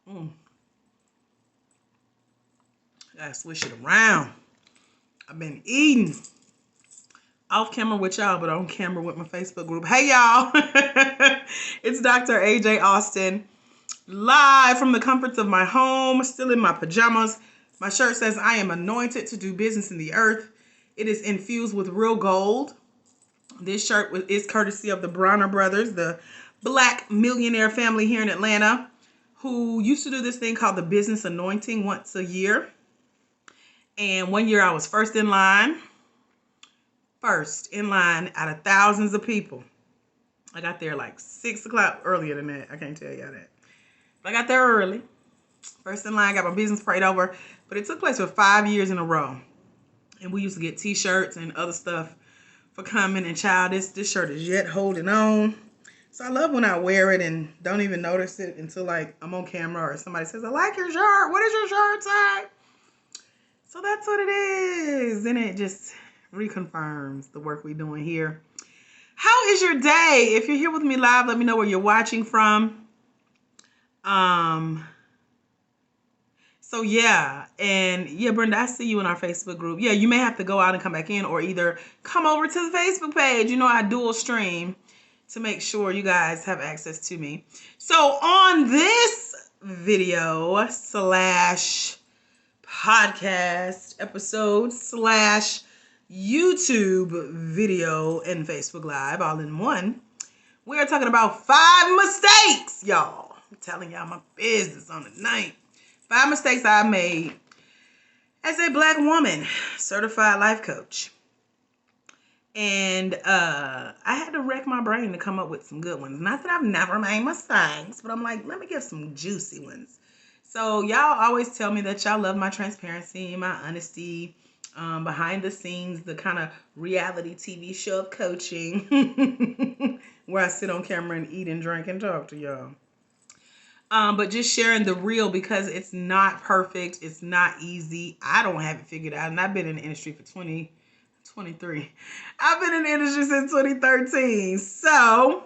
Mm. Gotta switch it around. I've been eating off camera with y'all, but on camera with my Facebook group. Hey, y'all. It's Dr. AJ Austin, live from the comforts of my home, still in my pajamas. My shirt says, I am anointed to do business in the earth. It is infused with real gold. This shirt is courtesy of the Bronner brothers, the black millionaire family here in Atlanta, who used to do this thing called the business anointing once a year. And one year I was first in line out of thousands of people. I got there like 6 o'clock, earlier than that. I can't tell y'all that. But I got there early. First in line, got my business prayed over. But it took place for 5 years in a row. And we used to get t-shirts and other stuff for coming. And child, this shirt is yet holding on. So I love when I wear it and don't even notice it until like I'm on camera or somebody says, I like your shirt. What does your shirt say? So that's what it is. And it just reconfirms the work we're doing here. How is your day? If you're here with me live, let me know where you're watching from. So yeah, and yeah, Brenda, I see you in our Facebook group. Yeah, you may have to go out and come back in, or either come over to the Facebook page. You know, I dual stream to make sure you guys have access to me. So on this video slash podcast episode slash YouTube video and Facebook Live all in one, we are talking about 5 mistakes, y'all. I'm telling y'all my business on the night. 5 mistakes I made as a black woman, certified life coach. And I had to wreck my brain to come up with some good ones. Not that I've never made mistakes, but I'm like, let me give some juicy ones. So y'all always tell me that y'all love my transparency, my honesty, behind the scenes, the kind of reality TV show of coaching where I sit on camera and eat and drink and talk to y'all. But just sharing the real, because it's not perfect. It's not easy. I don't have it figured out. And I've been in the industry for 23. I've been in the industry since 2013. So,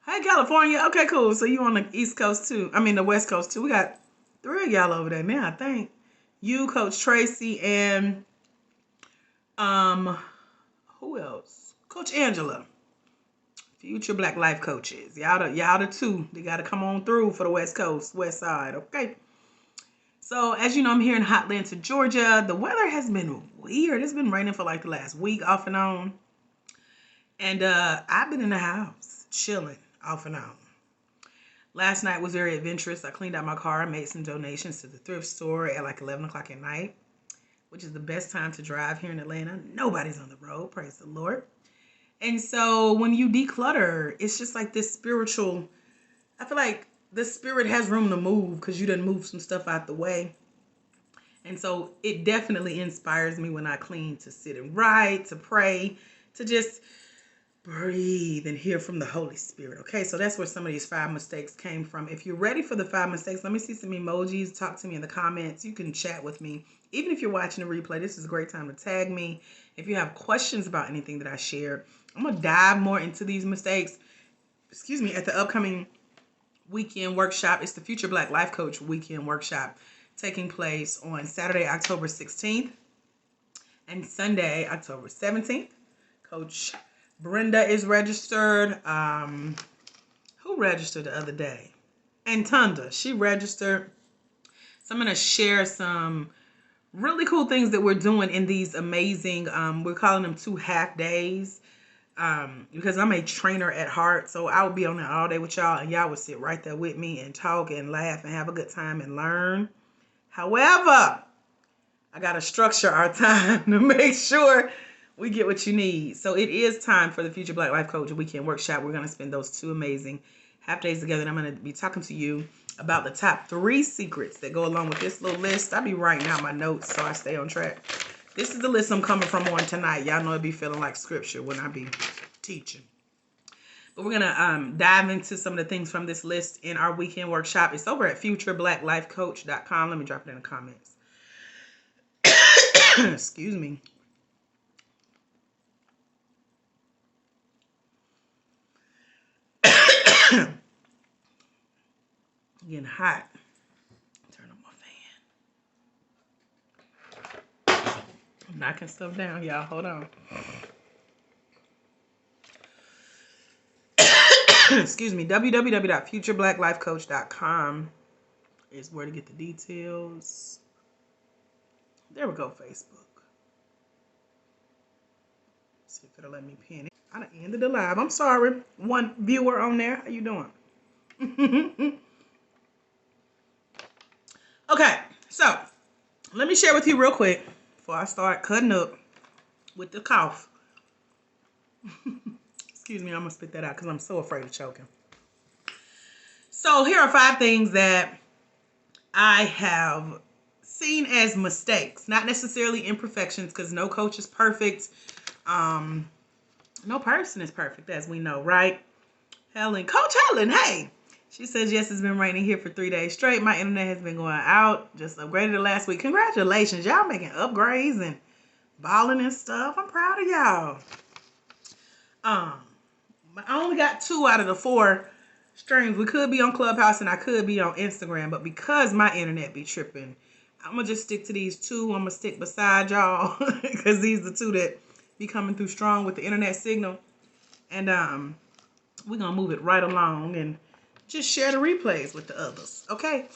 hey, California. Okay, cool. So you on the East Coast too. I mean, the West Coast too. We got 3 of y'all over there now, I think. You, Coach Tracy, and who else? Coach Angela. Future Black Life Coaches. Y'all the 2. They got to come on through for the West Coast, West Side, okay? So, as you know, I'm here in Atlanta, Georgia. The weather has been weird. It's been raining for like the last week, off and on. And I've been in the house, chilling, off and on. Last night was very adventurous. I cleaned out my car. I made some donations to the thrift store at like 11 o'clock at night, which is the best time to drive here in Atlanta. Nobody's on the road, praise the Lord. And so when you declutter, it's just like this spiritual, I feel like the spirit has room to move because you done moved some stuff out the way. And so it definitely inspires me when I clean to sit and write, to pray, to just breathe and hear from the Holy Spirit. Okay, so that's where some of these 5 mistakes came from. If you're ready for the 5 mistakes, let me see some emojis. Talk to me in the comments. You can chat with me. Even if you're watching the replay, this is a great time to tag me. If you have questions about anything that I shared, I'm going to dive more into these mistakes, at the upcoming weekend workshop. It's the Future Black Life Coach weekend workshop taking place on Saturday, October 16th and Sunday, October 17th. Coach Brenda is registered. Who registered the other day? And Tunda, she registered. So I'm going to share some really cool things that we're doing in these amazing, we're calling them 2 half days. Because I'm a trainer at heart, so I would be on there all day with y'all, and y'all would sit right there with me and talk and laugh and have a good time and learn. However, I got to structure our time to make sure we get what you need. So it is time for the Future Black Life Coach Weekend Workshop. We're going to spend those 2 amazing half days together, and I'm going to be talking to you about the top 3 secrets that go along with this little list. I'll be writing out my notes so I stay on track. This is the list I'm coming from on tonight. Y'all know it be feeling like scripture when I be teaching. But we're going to dive into some of the things from this list in our weekend workshop. It's over at futurebblacklifecoach.com. Let me drop it in the comments. Excuse me. Getting hot. Knocking stuff down, y'all. Hold on. Excuse me. www.futurebblacklifecoach.com is where to get the details. There we go, Facebook. See if it'll let me pin it. I done ended the live. I'm sorry. One viewer on there. How you doing? Okay, so let me share with you real quick before I start cutting up with the cough. Excuse me, I'm gonna spit that out because I'm so afraid of choking. So here are 5 things that I have seen as mistakes, not necessarily imperfections, because no coach is perfect. No person is perfect, as we know, right? Coach Helen, hey. She says, yes, it's been raining here for 3 days straight. My internet has been going out. Just upgraded it last week. Congratulations. Y'all making upgrades and balling and stuff. I'm proud of y'all. I only got 2 out of the 4 streams. We could be on Clubhouse and I could be on Instagram. But because my internet be tripping, I'm going to just stick to these 2. I'm going to stick beside y'all. Because these are the 2 that be coming through strong with the internet signal. And we're going to move it right along and just share the replays with the others, okay?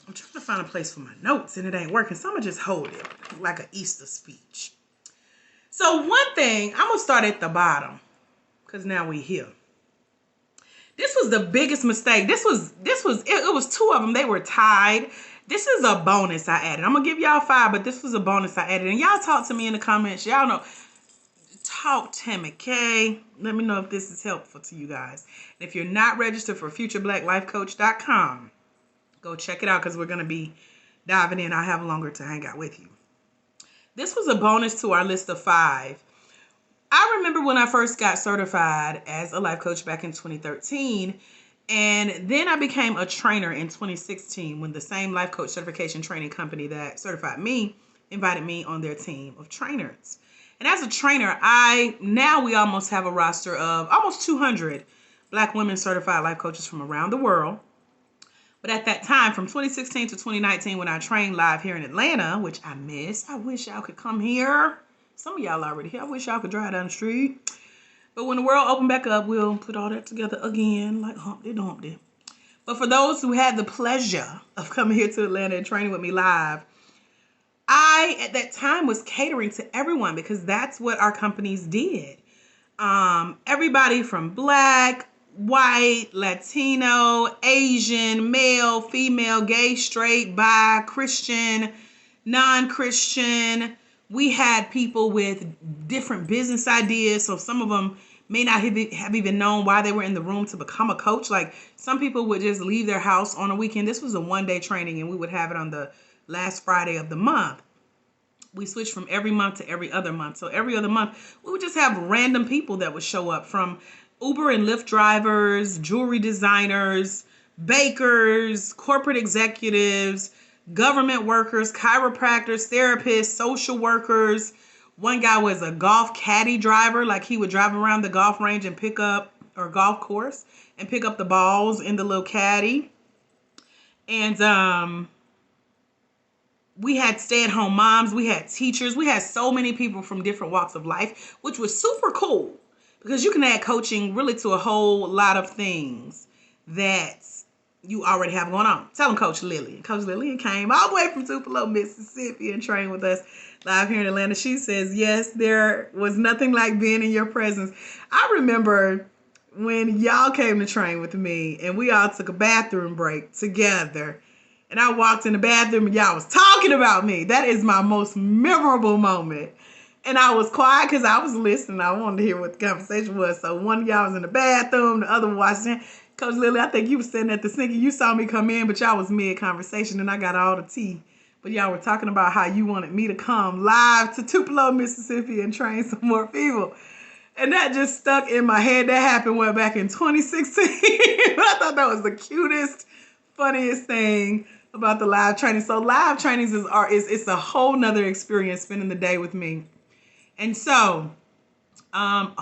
I'm trying to find a place for my notes and it ain't working, so I'm gonna just hold it like an Easter speech. So one thing, I'm gonna start at the bottom because now we here. This was the biggest mistake. It was 2 of them. They were tied. This is a bonus I added. I'm gonna give y'all 5, but this was a bonus I added. And y'all talk to me in the comments. Y'all know. Talk to me, okay? Let me know if this is helpful to you guys. And if you're not registered for futurebblacklifecoach.com, go check it out because we're going to be diving in. I have longer to hang out with you. This was a bonus to our list of 5. I remember when I first got certified as a life coach back in 2013, and then I became a trainer in 2016 when the same life coach certification training company that certified me invited me on their team of trainers. And as a trainer, we almost have a roster of almost 200 Black women certified life coaches from around the world. But at that time, from 2016 to 2019, when I trained live here in Atlanta, which I miss, I wish y'all could come here. Some of y'all already here. I wish y'all could drive down the street. But when the world opened back up, we'll put all that together again, like Humpty Dumpty. But for those who had the pleasure of coming here to Atlanta and training with me live, I, at that time, was catering to everyone because that's what our companies did. Everybody from Black, white, Latino, Asian, male, female, gay, straight, bi, Christian, non-Christian. We had people with different business ideas. So some of them may not have even known why they were in the room to become a coach. Like some people would just leave their house on a weekend. This was a 1-day training and we would have it on the last Friday of the month. We switched from every month to every other month. So every other month, we would just have random people that would show up, from Uber and Lyft drivers, jewelry designers, bakers, corporate executives, government workers, chiropractors, therapists, social workers. One guy was a golf caddy driver. Like he would drive around the golf range and golf course and pick up the balls in the little caddy. And we had stay-at-home moms, we had teachers, we had so many people from different walks of life, which was super cool because you can add coaching really to a whole lot of things that you already have going on. Tell them Coach Lillian. Coach Lillian came all the way from Tupelo, Mississippi and trained with us live here in Atlanta. She says, yes, there was nothing like being in your presence. I remember when y'all came to train with me and we all took a bathroom break together. And I walked in the bathroom and y'all was talking about me. That is my most memorable moment. And I was quiet because I was listening. I wanted to hear what the conversation was. So one of y'all was in the bathroom, the other one watching. Coach Lily, I think you were sitting at the sink and you saw me come in, but y'all was mid-conversation and I got all the tea. But y'all were talking about how you wanted me to come live to Tupelo, Mississippi and train some more people. And that just stuck in my head. That happened back in 2016. I thought that was the cutest, funniest thing about the live training. So live trainings it's a whole nother experience spending the day with me. And so, SEO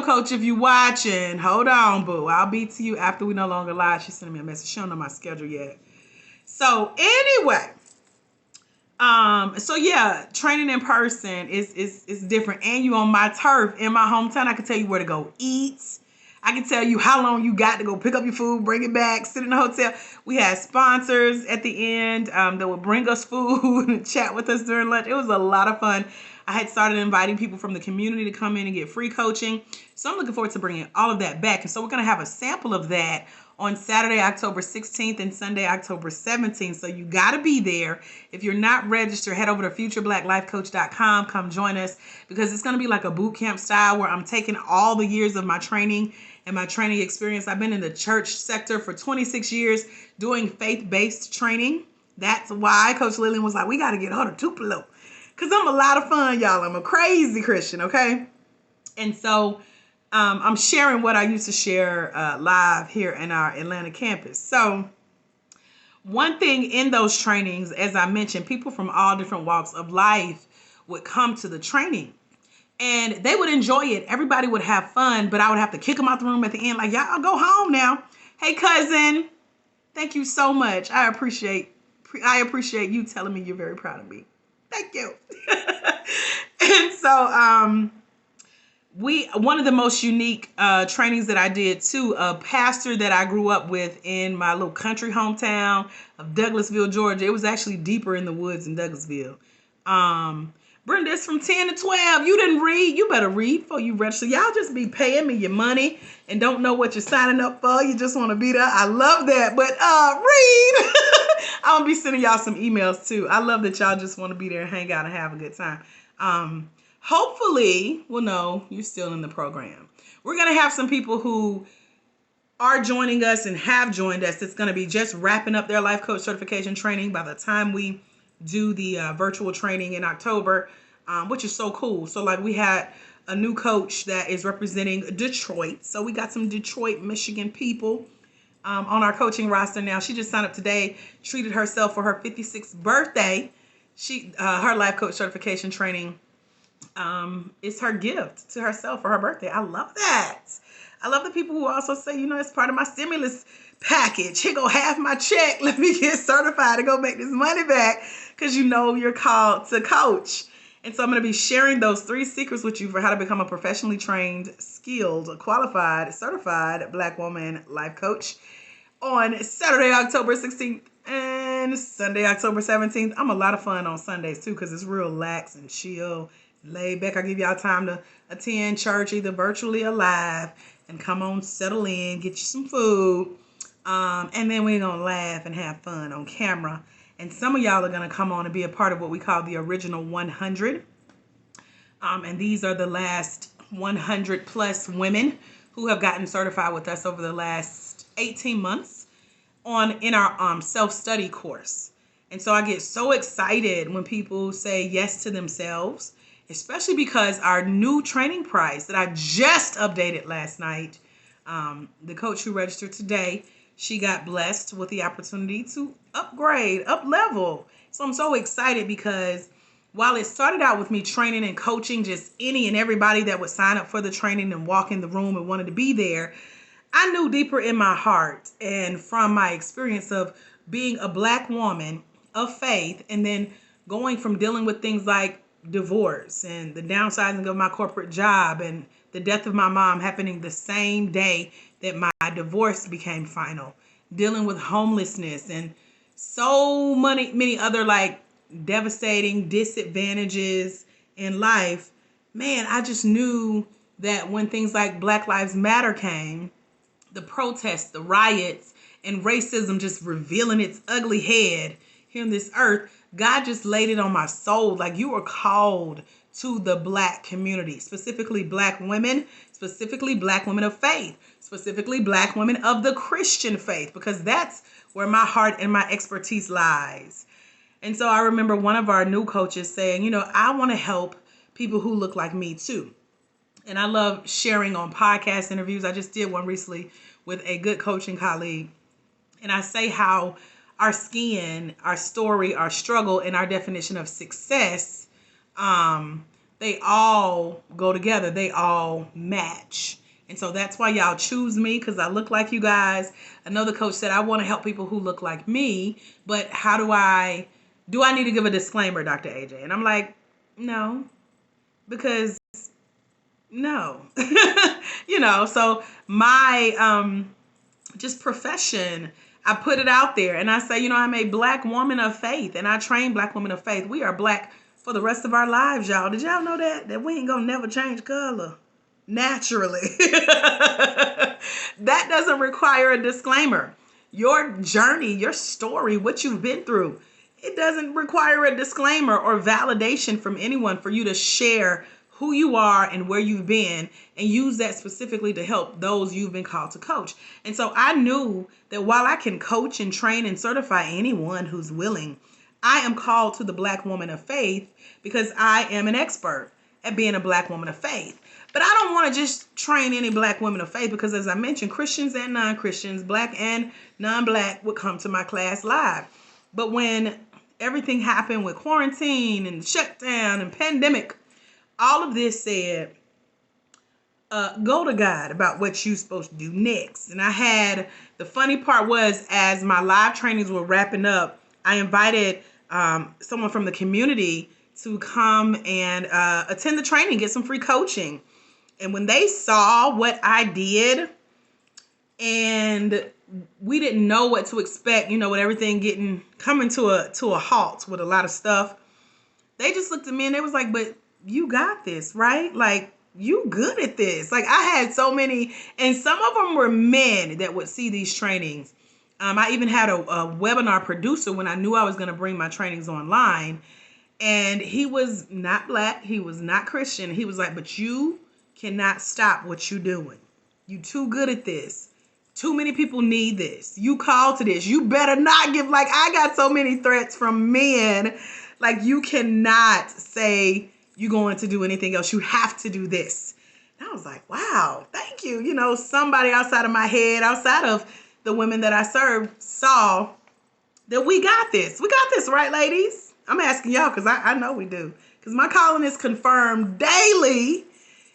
coach, if you watching, hold on, boo. I'll be to you after we no longer live. She sent me a message. She don't know my schedule yet. So anyway, So yeah, training in person is different. And you on my turf in my hometown. I can tell you where to go eat. I can tell you how long you got to go pick up your food, bring it back, sit in the hotel. We had sponsors at the end that would bring us food and chat with us during lunch. It was a lot of fun. I had started inviting people from the community to come in and get free coaching. So I'm looking forward to bringing all of that back. And so we're going to have a sample of that on Saturday, October 16th and Sunday, October 17th. So you got to be there. If you're not registered, head over to futureblackLifeCoach.com. Come join us because it's going to be like a boot camp style where I'm taking all the years of my training and my training experience. I've been in the church sector for 26 years doing faith-based training. That's why Coach Lillian was like, we got to get her to Tupelo because I'm a lot of fun, y'all. I'm a crazy Christian, okay? And so I'm sharing what I used to share live here in our Atlanta campus. So one thing in those trainings, as I mentioned, people from all different walks of life would come to the training and they would enjoy it. Everybody would have fun, but I would have to kick them out the room at the end. Like, y'all go home now. Hey, cousin, thank you so much. I appreciate you telling me you're very proud of me. Thank you. And so, one of the most unique trainings that I did too, a pastor that I grew up with in my little country hometown of Douglasville, Georgia. It was actually deeper in the woods in Douglasville. Brenda, it's from 10 to 12. You didn't read. You better read before you register. Y'all just be paying me your money and don't know what you're signing up for. You just want to be there. I love that. But read. I'm going to be sending y'all some emails too. I love that y'all just want to be there and hang out and have a good time. Hopefully, well, no, you're still in the program. We're going to have some people who are joining us and have joined us. It's going to be just wrapping up their life coach certification training by the time we do the virtual training in October, which is so cool. So like we had a new coach that is representing Detroit. So we got some Detroit, Michigan people on our coaching roster now. She just signed up today, treated herself for her 56th birthday. Her life coach certification training is her gift to herself for her birthday. I love that. I love the people who also say, it's part of my stimulus package. Here go half my check. Let me get certified to go make this money back because you're called to coach. And so I'm going to be sharing those 3 secrets with you for how to become a professionally trained, skilled, qualified, certified Black woman life coach on Saturday, October 16th and Sunday, October 17th. I'm a lot of fun on Sundays too because it's real lax and chill, laid back. I give y'all time to attend church either virtually or live and come on, settle in, get you some food. And then we're going to laugh and have fun on camera. And some of y'all are going to come on and be a part of what we call the original 100. And these are the last 100 plus women who have gotten certified with us over the last 18 months in our self-study course. And so I get so excited when people say yes to themselves, especially because our new training price that I just updated last night, the coach who registered today, she got blessed with the opportunity to upgrade, up level. So I'm so excited because while it started out with me training and coaching just any and everybody that would sign up for the training and walk in the room and wanted to be there, I knew deeper in my heart and from my experience of being a Black woman of faith and then going from dealing with things like divorce and the downsizing of my corporate job and the death of my mom happening the same day that my divorce became final, dealing with homelessness and so many other like devastating disadvantages in life. Man, I just knew that when things like Black Lives Matter came, the protests, the riots, and racism just revealing its ugly head here on this earth, God just laid it on my soul. Like, you are called to the Black community, specifically Black women, specifically Black women of faith, specifically Black women of the Christian faith, because that's where my heart and my expertise lies. And so I remember one of our new coaches saying, I want to help people who look like me too. And I love sharing on podcast interviews. I just did one recently with a good coaching colleague. And I say how our skin, our story, our struggle, and our definition of success, they all go together. They all match. And so that's why y'all choose me, because I look like you guys. Another coach said, I want to help people who look like me, but how do I do I need to give a disclaimer, Dr. AJ? And I'm like, no, because no. So my just profession, I put it out there and I say, I'm a Black woman of faith and I train Black women of faith. We are Black for the rest of our lives, y'all. Did y'all know that we ain't gonna never change color naturally? That doesn't require a disclaimer. Your journey, your story, what you've been through, it doesn't require a disclaimer or validation from anyone for you to share who you are and where you've been and use that specifically to help those you've been called to coach. And so I knew that while I can coach and train and certify anyone who's willing, I am called to the Black woman of faith because I am an expert at being a Black woman of faith. But I don't want to just train any Black women of faith because, as I mentioned, Christians and non-Christians, Black and non-Black, would come to my class live. But when everything happened with quarantine and shutdown and pandemic, all of this said, go to God about what you're supposed to do next. And the funny part was, as my live trainings were wrapping up, I invited someone from the community to come and attend the training, get some free coaching. And when they saw what I did, and we didn't know what to expect, with everything coming to a halt with a lot of stuff, they just looked at me and they was like, but you got this, right? Like, you good at this. Like, I had so many, and some of them were men that would see these trainings. I even had a webinar producer when I knew I was going to bring my trainings online, and he was not Black. He was not Christian. He was like, but you cannot stop what you're doing. You too good at this. Too many people need this. You called to this. You better not give, like, I got so many threats from men. Like, you cannot say you're going to do anything else. You have to do this. And I was like, wow, thank you. Somebody outside of my head, outside of the women that I served, saw that we got this. We got this, right, ladies? I'm asking y'all because I know we do. Because my calling is confirmed daily.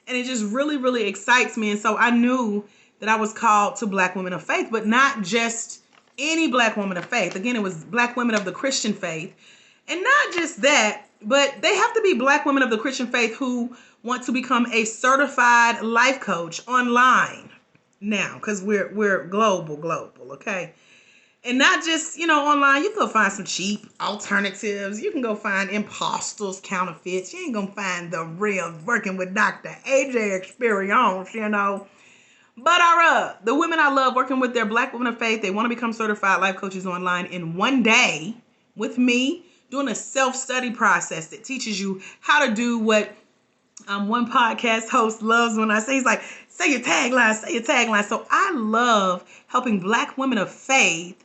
And it just really, really excites me. And so I knew that I was called to Black women of faith, but not just any Black woman of faith. Again, it was Black women of the Christian faith. And not just that, but they have to be Black women of the Christian faith who want to become a certified life coach online now, because we're global, okay? And not just, online. You can go find some cheap alternatives. You can go find imposters, counterfeits. You ain't going to find the real working with Dr. AJ experience, But the women I love working with their Black women of faith, they want to become certified life coaches online in one day with me, doing a self-study process that teaches you how to do what one podcast host loves when I say, he's like, say your tagline. So I love helping Black women of faith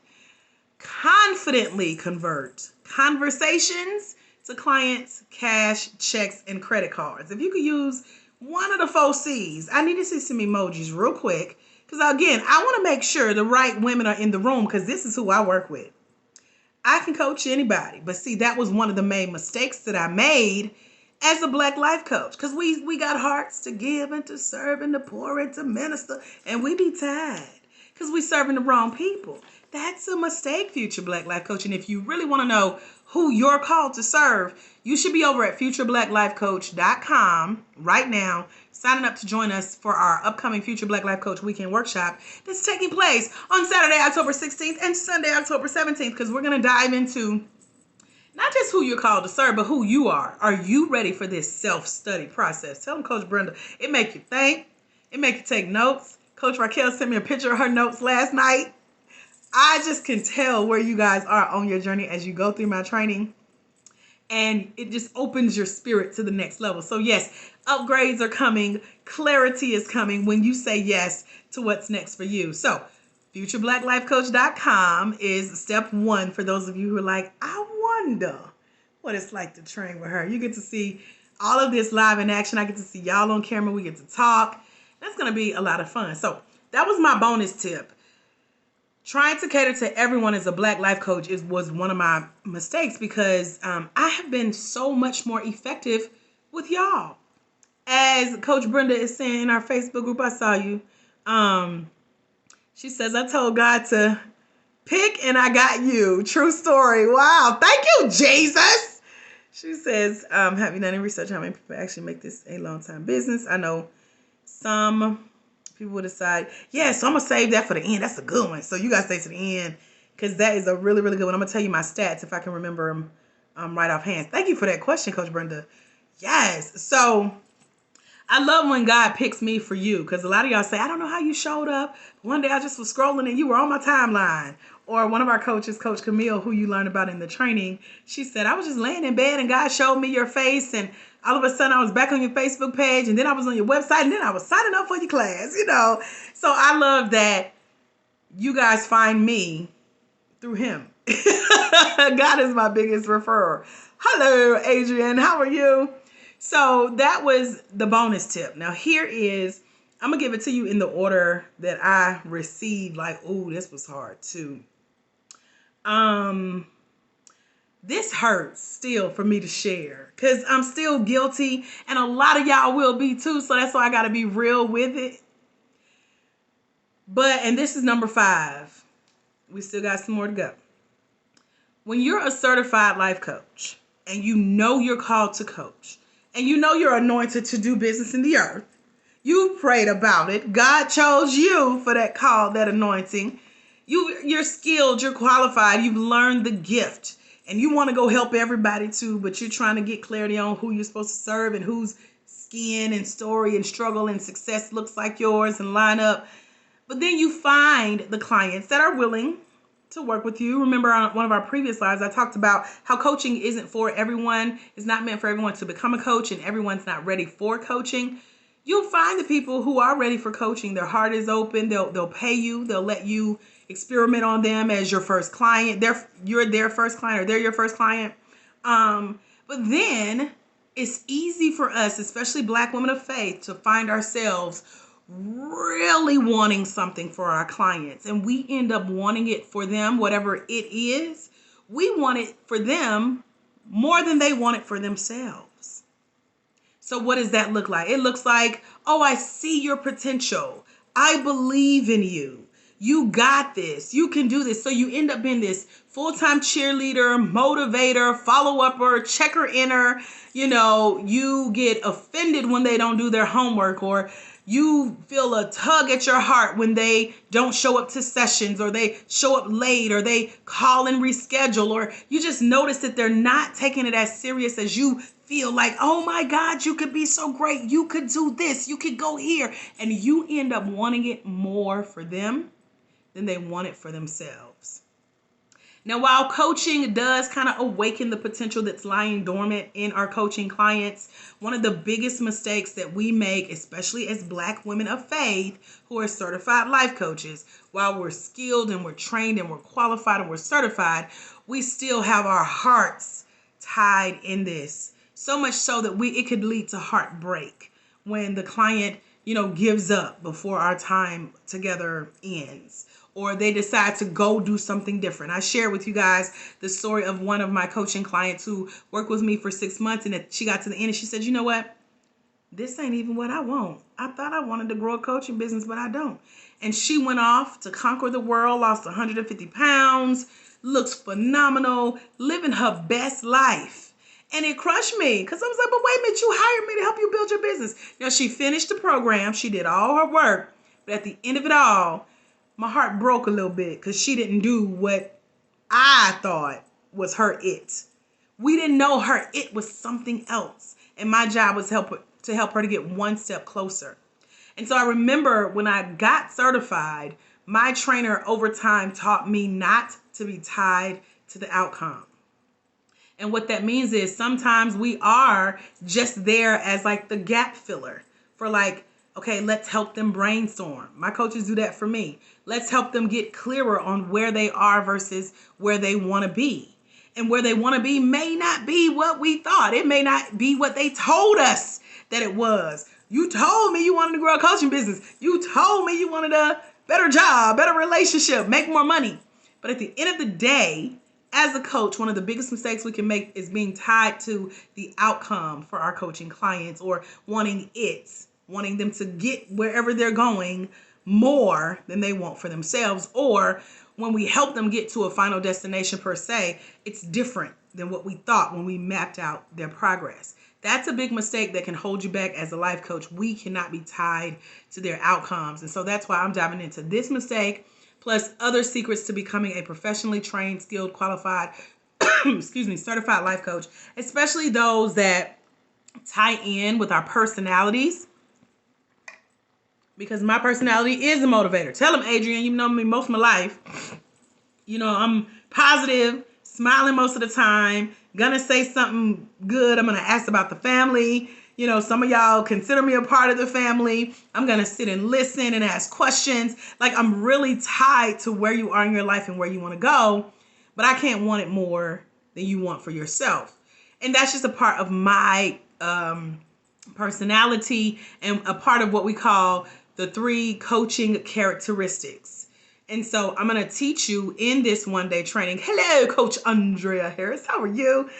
confidently convert conversations to clients, cash, checks, and credit cards. If you could use one of the 4 C's, I need to see some emojis real quick. Because again, I want to make sure the right women are in the room because this is who I work with. I can coach anybody. But see, that was one of the main mistakes that I made as a Black life coach. Because we got hearts to give and to serve and to pour and to minister. And we be tired because we serving the wrong people. That's a mistake, future Black life coach. And if you really want to know who you're called to serve, you should be over at futureblackLifeCoach.com right now, signing up to join us for our upcoming Future Black Life Coach Weekend Workshop that's taking place on Saturday, October 16th and Sunday, October 17th, because we're going to dive into not just who you're called to serve, but who you are. Are you ready for this self-study process? Tell them, Coach Brenda, it make you think. It make you take notes. Coach Raquel sent me a picture of her notes last night. I just can tell where you guys are on your journey as you go through my training. And it just opens your spirit to the next level. So yes, upgrades are coming. Clarity is coming when you say yes to what's next for you. So futurebblacklifecoach.com is step 1 for those of you who are like, I wonder what it's like to train with her. You get to see all of this live in action. I get to see y'all on camera. We get to talk. That's going to be a lot of fun. So that was my bonus tip. Trying to cater to everyone as a Black life coach was one of my mistakes because I have been so much more effective with y'all. As Coach Brenda is saying in our Facebook group, I saw you. She says, I told God to Pick and I got you. True story. Wow. Thank you, Jesus. She says, have you done any research on how many people actually make this a long-time business? I know some people will decide, yeah, so I'm going to save that for the end. That's a good one. So you guys stay to the end because that is a really, really good one. I'm going to tell you my stats if I can remember them right offhand. Thank you for that question, Coach Brenda. Yes. So I love when God picks me for you because a lot of y'all say, I don't know how you showed up. One day I just was scrolling and you were on my timeline. Or one of our coaches, Coach Camille, who you learned about in the training, she said, I was just laying in bed and God showed me your face and all of a sudden I was back on your Facebook page and then I was on your website and then I was signing up for your class, you know. So I love that you guys find me through him. God is my biggest referrer. Hello, Adrian. How are you? So that was the bonus tip. Now here is, I'm going to give it to you in the order that I received. Like, oh, this was hard too. This hurts still for me to share because I'm still guilty and a lot of y'all will be too. So that's why I got to be real with it. And this is number 5. We still got some more to go. When you're a certified life coach and you know you're called to coach and you know you're anointed to do business in the earth, you prayed about it. God chose you for that call, that anointing. You're skilled, you're qualified, you've learned the gift, and you want to go help everybody too, but you're trying to get clarity on who you're supposed to serve and whose skin and story and struggle and success looks like yours and line up. But then you find the clients that are willing to work with you. Remember on one of our previous lives, I talked about how coaching isn't for everyone. It's not meant for everyone to become a coach and everyone's not ready for coaching. You'll find the people who are ready for coaching. Their heart is open. They'll pay you. They'll let you experiment on them as your first client. You're their first client or they're your first client. But then it's easy for us, especially Black women of faith, to find ourselves really wanting something for our clients. And we end up wanting it for them, whatever it is. We want it for them more than they want it for themselves. So what does that look like? It looks like, oh, I see your potential. I believe in you. You got this. You can do this. So you end up being this full-time cheerleader, motivator, follow-upper, checker-inner. You know, you get offended when they don't do their homework, or you feel a tug at your heart when they don't show up to sessions, or they show up late, or they call and reschedule, or you just notice that they're not taking it as serious as you feel like, oh my God, you could be so great. You could do this. You could go here. And you end up wanting it more for them than they want it for themselves. Now, while coaching does kind of awaken the potential that's lying dormant in our coaching clients, one of the biggest mistakes that we make, especially as Black women of faith who are certified life coaches, while we're skilled and we're trained and we're qualified and we're certified, we still have our hearts tied in this. So much so that it could lead to heartbreak when the client, gives up before our time together ends, or they decide to go do something different. I shared with you guys the story of one of my coaching clients who worked with me for 6 months, and she got to the end and she said, you know what? This ain't even what I want. I thought I wanted to grow a coaching business, but I don't. And she went off to conquer the world, lost 150 pounds, looks phenomenal, living her best life. And it crushed me because I was like, but wait a minute, you hired me to help you build your business. Now, she finished the program. She did all her work. But at the end of it all, my heart broke a little bit because she didn't do what I thought was her it. We didn't know her it was something else. And my job was to help her to get one step closer. And so I remember when I got certified, my trainer over time taught me not to be tied to the outcome. And what that means is sometimes we are just there as like the gap filler for like, okay, let's help them brainstorm. My coaches do that for me. Let's help them get clearer on where they are versus where they want to be. And where they want to be may not be what we thought. It may not be what they told us that it was. You told me you wanted to grow a coaching business. You told me you wanted a better job, better relationship, make more money. But at the end of the day, as a coach, one of the biggest mistakes we can make is being tied to the outcome for our coaching clients, or wanting them to get wherever they're going more than they want for themselves, or when we help them get to a final destination per se, it's different than what we thought when we mapped out their progress. That's a big mistake that can hold you back as a life coach. We cannot be tied to their outcomes. And so that's why I'm diving into this mistake, plus other secrets to becoming a professionally trained, skilled, qualified, certified life coach, especially those that tie in with our personalities. Because my personality is a motivator. Tell them, Adrian, you've known me most of my life. You know, I'm positive, smiling most of the time, gonna say something good. I'm gonna ask about the family. You know, some of y'all consider me a part of the family. I'm gonna sit and listen and ask questions. Like, I'm really tied to where you are in your life and where you wanna go, but I can't want it more than you want for yourself. And that's just a part of my personality and a part of what we call the 3 coaching characteristics. And so I'm going to teach you in this one-day training. Hello, Coach Andrea Harris. How are you?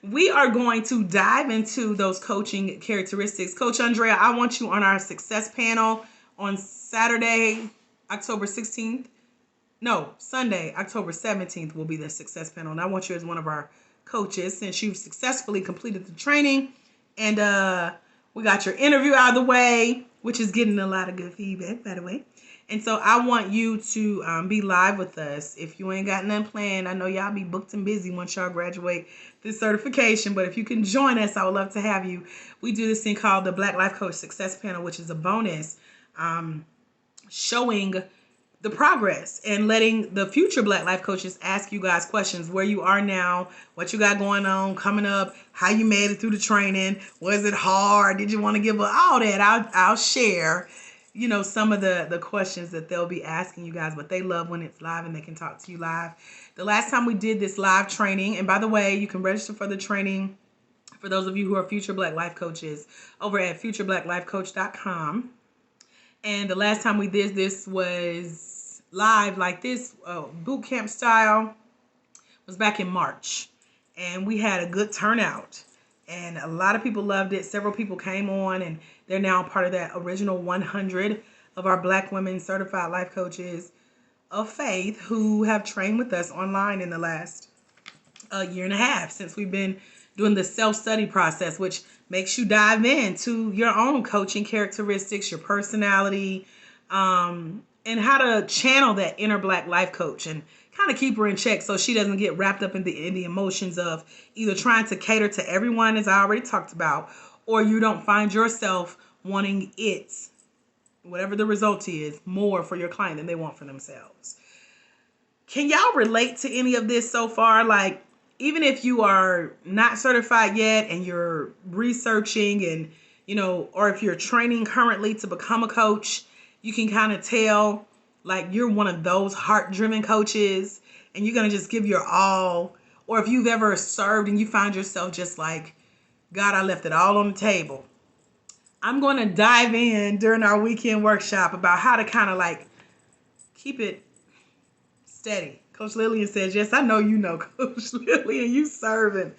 We are going to dive into those coaching characteristics. Coach Andrea, I want you on our success panel on Saturday, October 16th. No, Sunday, October 17th will be the success panel. And I want you as one of our coaches since you've successfully completed the training. And we got your interview out of the way, which is getting a lot of good feedback, by the way. And so I want you to be live with us. If you ain't got nothing planned, I know y'all be booked and busy once y'all graduate this certification. But if you can join us, I would love to have you. We do this thing called the Black Life Coach Success Panel, which is a bonus showing the progress and letting the future Black Life Coaches ask you guys questions, where you are now, what you got going on, coming up, how you made it through the training, was it hard, did you want to give up, all that. I'll share, you know, some of the questions that they'll be asking you guys, but they love when it's live and they can talk to you live. The last time we did this live training, and by the way, you can register for the training for those of you who are future Black Life Coaches over at futureblackLifeCoach.com. And the last time we did this was live like this, boot camp style, was back in March. And we had a good turnout. And a lot of people loved it. Several people came on, and they're now part of that original 100 of our Black women certified life coaches of faith who have trained with us online in the last year and a half since we've been doing the self-study process, which makes you dive into your own coaching characteristics, your personality, and how to channel that inner Black life coach and kind of keep her in check so she doesn't get wrapped up in the emotions of either trying to cater to everyone, as I already talked about, or you don't find yourself wanting it, whatever the result is, more for your client than they want for themselves. Can y'all relate to any of this so far? Like, even if you are not certified yet and you're researching and, you know, or if you're training currently to become a coach, you can kind of tell like you're one of those heart-driven coaches and you're going to just give your all. Or if you've ever served and you find yourself just like, God, I left it all on the table. I'm going to dive in during our weekend workshop about how to kind of like keep it steady. Coach Lillian says, yes, I know you know, Coach Lillian, you serving.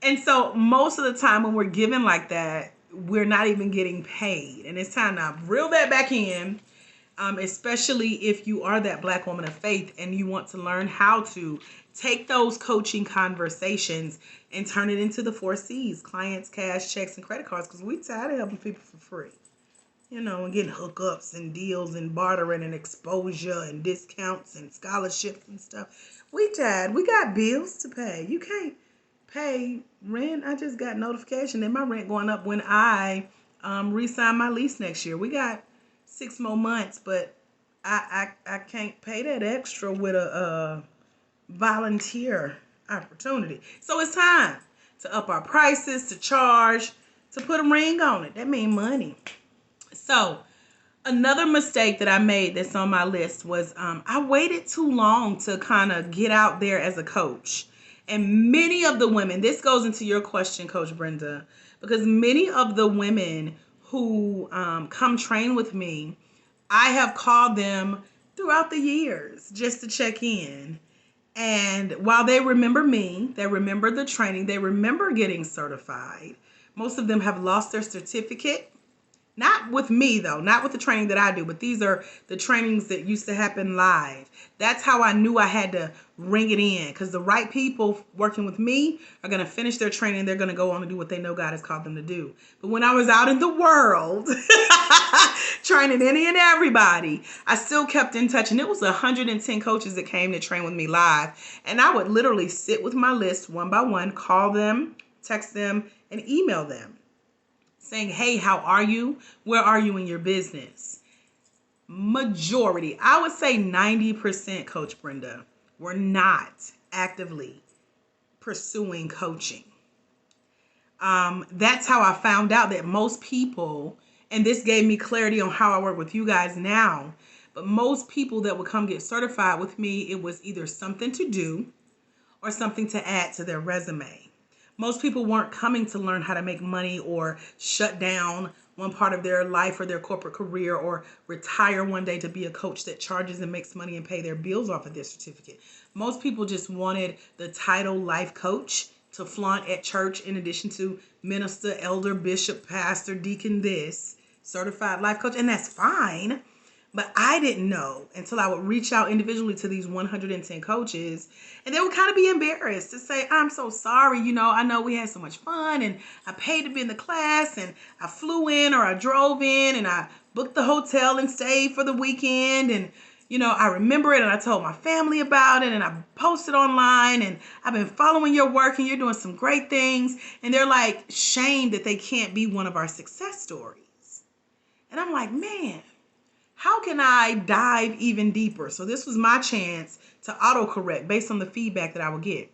And so most of the time when we're giving like that, we're not even getting paid. And it's time to reel that back in, especially if you are that Black woman of faith and you want to learn how to take those coaching conversations and turn it into the 4 C's, clients, cash, checks, and credit cards, because we tired of helping people for free. You know, and getting hookups and deals and bartering and exposure and discounts and scholarships and stuff. We tired. We got bills to pay. You can't pay rent. I just got notification that my rent going up when I re-sign my lease next year. We got 6 more months, but I can't pay that extra with a volunteer opportunity. So it's time to up our prices, to charge, to put a ring on it. That means money. So another mistake that I made that's on my list was I waited too long to kind of get out there as a coach. And many of the women, this goes into your question, Coach Brenda, because many of the women who come train with me, I have called them throughout the years just to check in. And while they remember me, they remember the training, they remember getting certified, most of them have lost their certificate Not with me though, not with the training that I do, but these are the trainings that used to happen live. That's how I knew I had to ring it in, because the right people working with me are going to finish their training. They're going to go on and do what they know God has called them to do. But when I was out in the world training any and everybody, I still kept in touch. And it was 110 coaches that came to train with me live. And I would literally sit with my list one by one, call them, text them, and email them saying, hey, how are you? Where are you in your business? Majority, I would say 90%, Coach Brenda, were not actively pursuing coaching. That's how I found out that most people, and this gave me clarity on how I work with you guys now, but most people that would come get certified with me, it was either something to do or something to add to their resume. Most people weren't coming to learn how to make money or shut down one part of their life or their corporate career or retire one day to be a coach that charges and makes money and pay their bills off of their certificate. Most people just wanted the title life coach to flaunt at church, in addition to minister, elder, bishop, pastor, deacon, this, certified life coach. And that's fine. But I didn't know until I would reach out individually to these 110 coaches, and they would kind of be embarrassed to say, I'm so sorry. I know we had so much fun and I paid to be in the class and I flew in or I drove in and I booked the hotel and stayed for the weekend. And, I remember it and I told my family about it and I posted online and I've been following your work and you're doing some great things. And they're like shamed that they can't be one of our success stories. And I'm like, man, how can I dive even deeper? So this was my chance to autocorrect based on the feedback that I would get.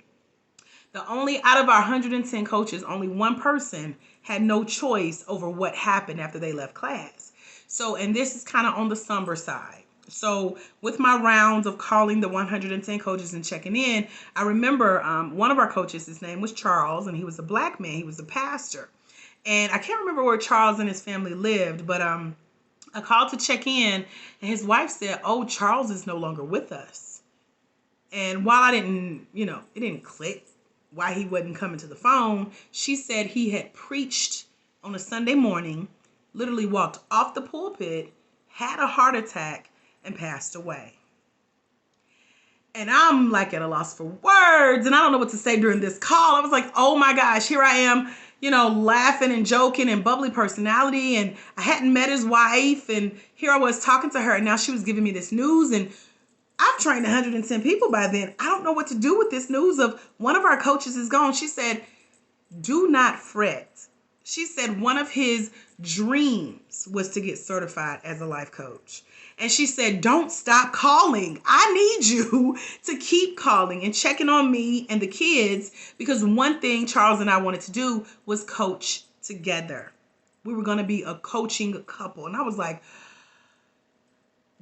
Out of our 110 coaches, only one person had no choice over what happened after they left class. So, and this is kind of on the somber side. So with my rounds of calling the 110 coaches and checking in, I remember one of our coaches, his name was Charles, and he was a black man. He was a pastor. And I can't remember where Charles and his family lived, but I called to check in, and his wife said, oh, Charles is no longer with us. And while I didn't, it didn't click why he wasn't coming to the phone, she said he had preached on a Sunday morning, literally walked off the pulpit, had a heart attack, and passed away. And I'm like at a loss for words, and I don't know what to say during this call. I was like, oh my gosh, here I am, laughing and joking and bubbly personality. And I hadn't met his wife. And here I was talking to her. And now she was giving me this news. And I've trained 110 people by then. I don't know what to do with this news of one of our coaches is gone. She said, do not fret. She said one of his dreams was to get certified as a life coach. And she said, don't stop calling. I need you to keep calling and checking on me and the kids, because one thing Charles and I wanted to do was coach together. We were going to be a coaching couple. And I was like,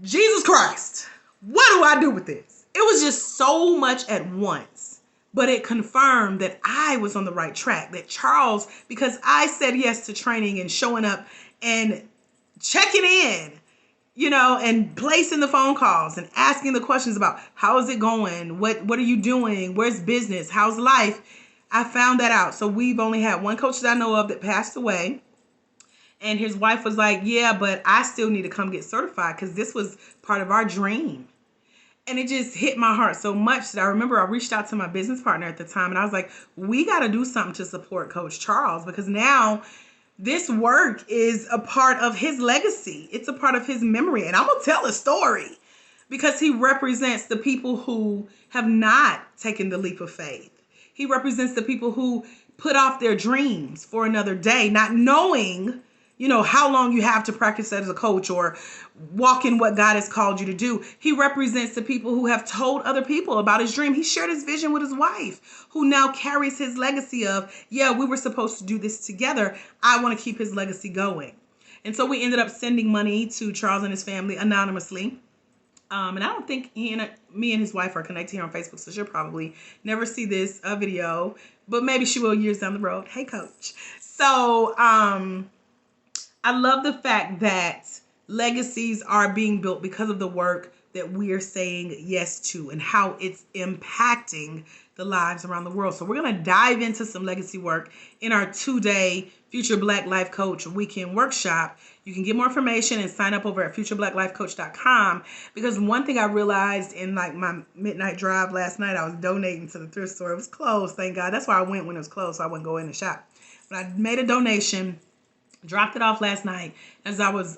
Jesus Christ, what do I do with this? It was just so much at once. But it confirmed that I was on the right track, that Charles, because I said yes to training and showing up and checking in, and placing the phone calls and asking the questions about how is it going? What are you doing? Where's business? How's life? I found that out. So we've only had one coach that I know of that passed away. And his wife was like, yeah, but I still need to come get certified because this was part of our dream. And it just hit my heart so much that I remember I reached out to my business partner at the time and I was like, we got to do something to support Coach Charles, because now this work is a part of his legacy. It's a part of his memory. And I'm going to tell a story because he represents the people who have not taken the leap of faith. He represents the people who put off their dreams for another day, not knowing, how long you have to practice as a coach or walk in what God has called you to do. He represents the people who have told other people about his dream. He shared his vision with his wife, who now carries his legacy of, yeah, we were supposed to do this together. I want to keep his legacy going. And so we ended up sending money to Charles and his family anonymously. And I don't think me and his wife are connected here on Facebook, so she'll probably never see this video, but maybe she will years down the road. Hey, Coach. So I love the fact that legacies are being built because of the work that we're saying yes to and how it's impacting the lives around the world. So we're going to dive into some legacy work in our 2-day Future Black Life Coach weekend workshop. You can get more information and sign up over at futureblackLifeCoach.com, because one thing I realized in like my midnight drive last night, I was donating to the thrift store. It was closed, thank God. That's why I went when it was closed, so I wouldn't go in the shop. But I made a donation, dropped it off last night. As I was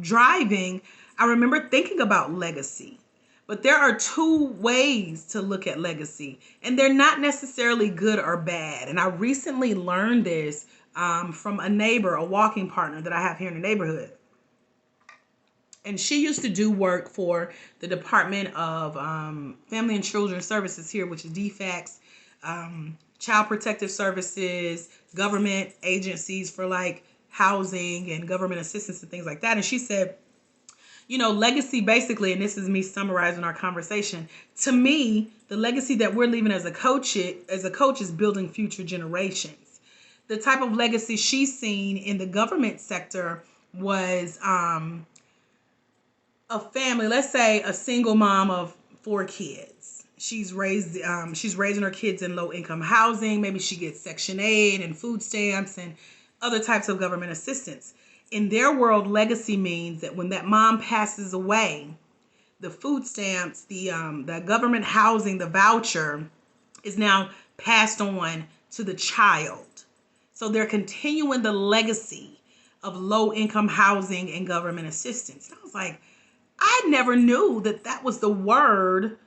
driving, I remember thinking about legacy. But there are two ways to look at legacy, and they're not necessarily good or bad. And I recently learned this from a neighbor, a walking partner that I have here in the neighborhood. And she used to do work for the Department of Family and Children Services here, which is DFACS, Child Protective Services, government agencies for like housing and government assistance and things like that. And she said, you know, legacy basically, and this is me summarizing our conversation, to me, the legacy that we're leaving as a coach is building future generations. The type of legacy she's seen in the government sector was a family, let's say a single mom of 4 kids. She's raising her kids in low income housing. Maybe she gets Section 8 and food stamps and other types of government assistance. In their world, legacy means that when that mom passes away, the food stamps, the government housing, the voucher is now passed on to the child. So they're continuing the legacy of low-income housing and government assistance. And I was like, I never knew that that was the word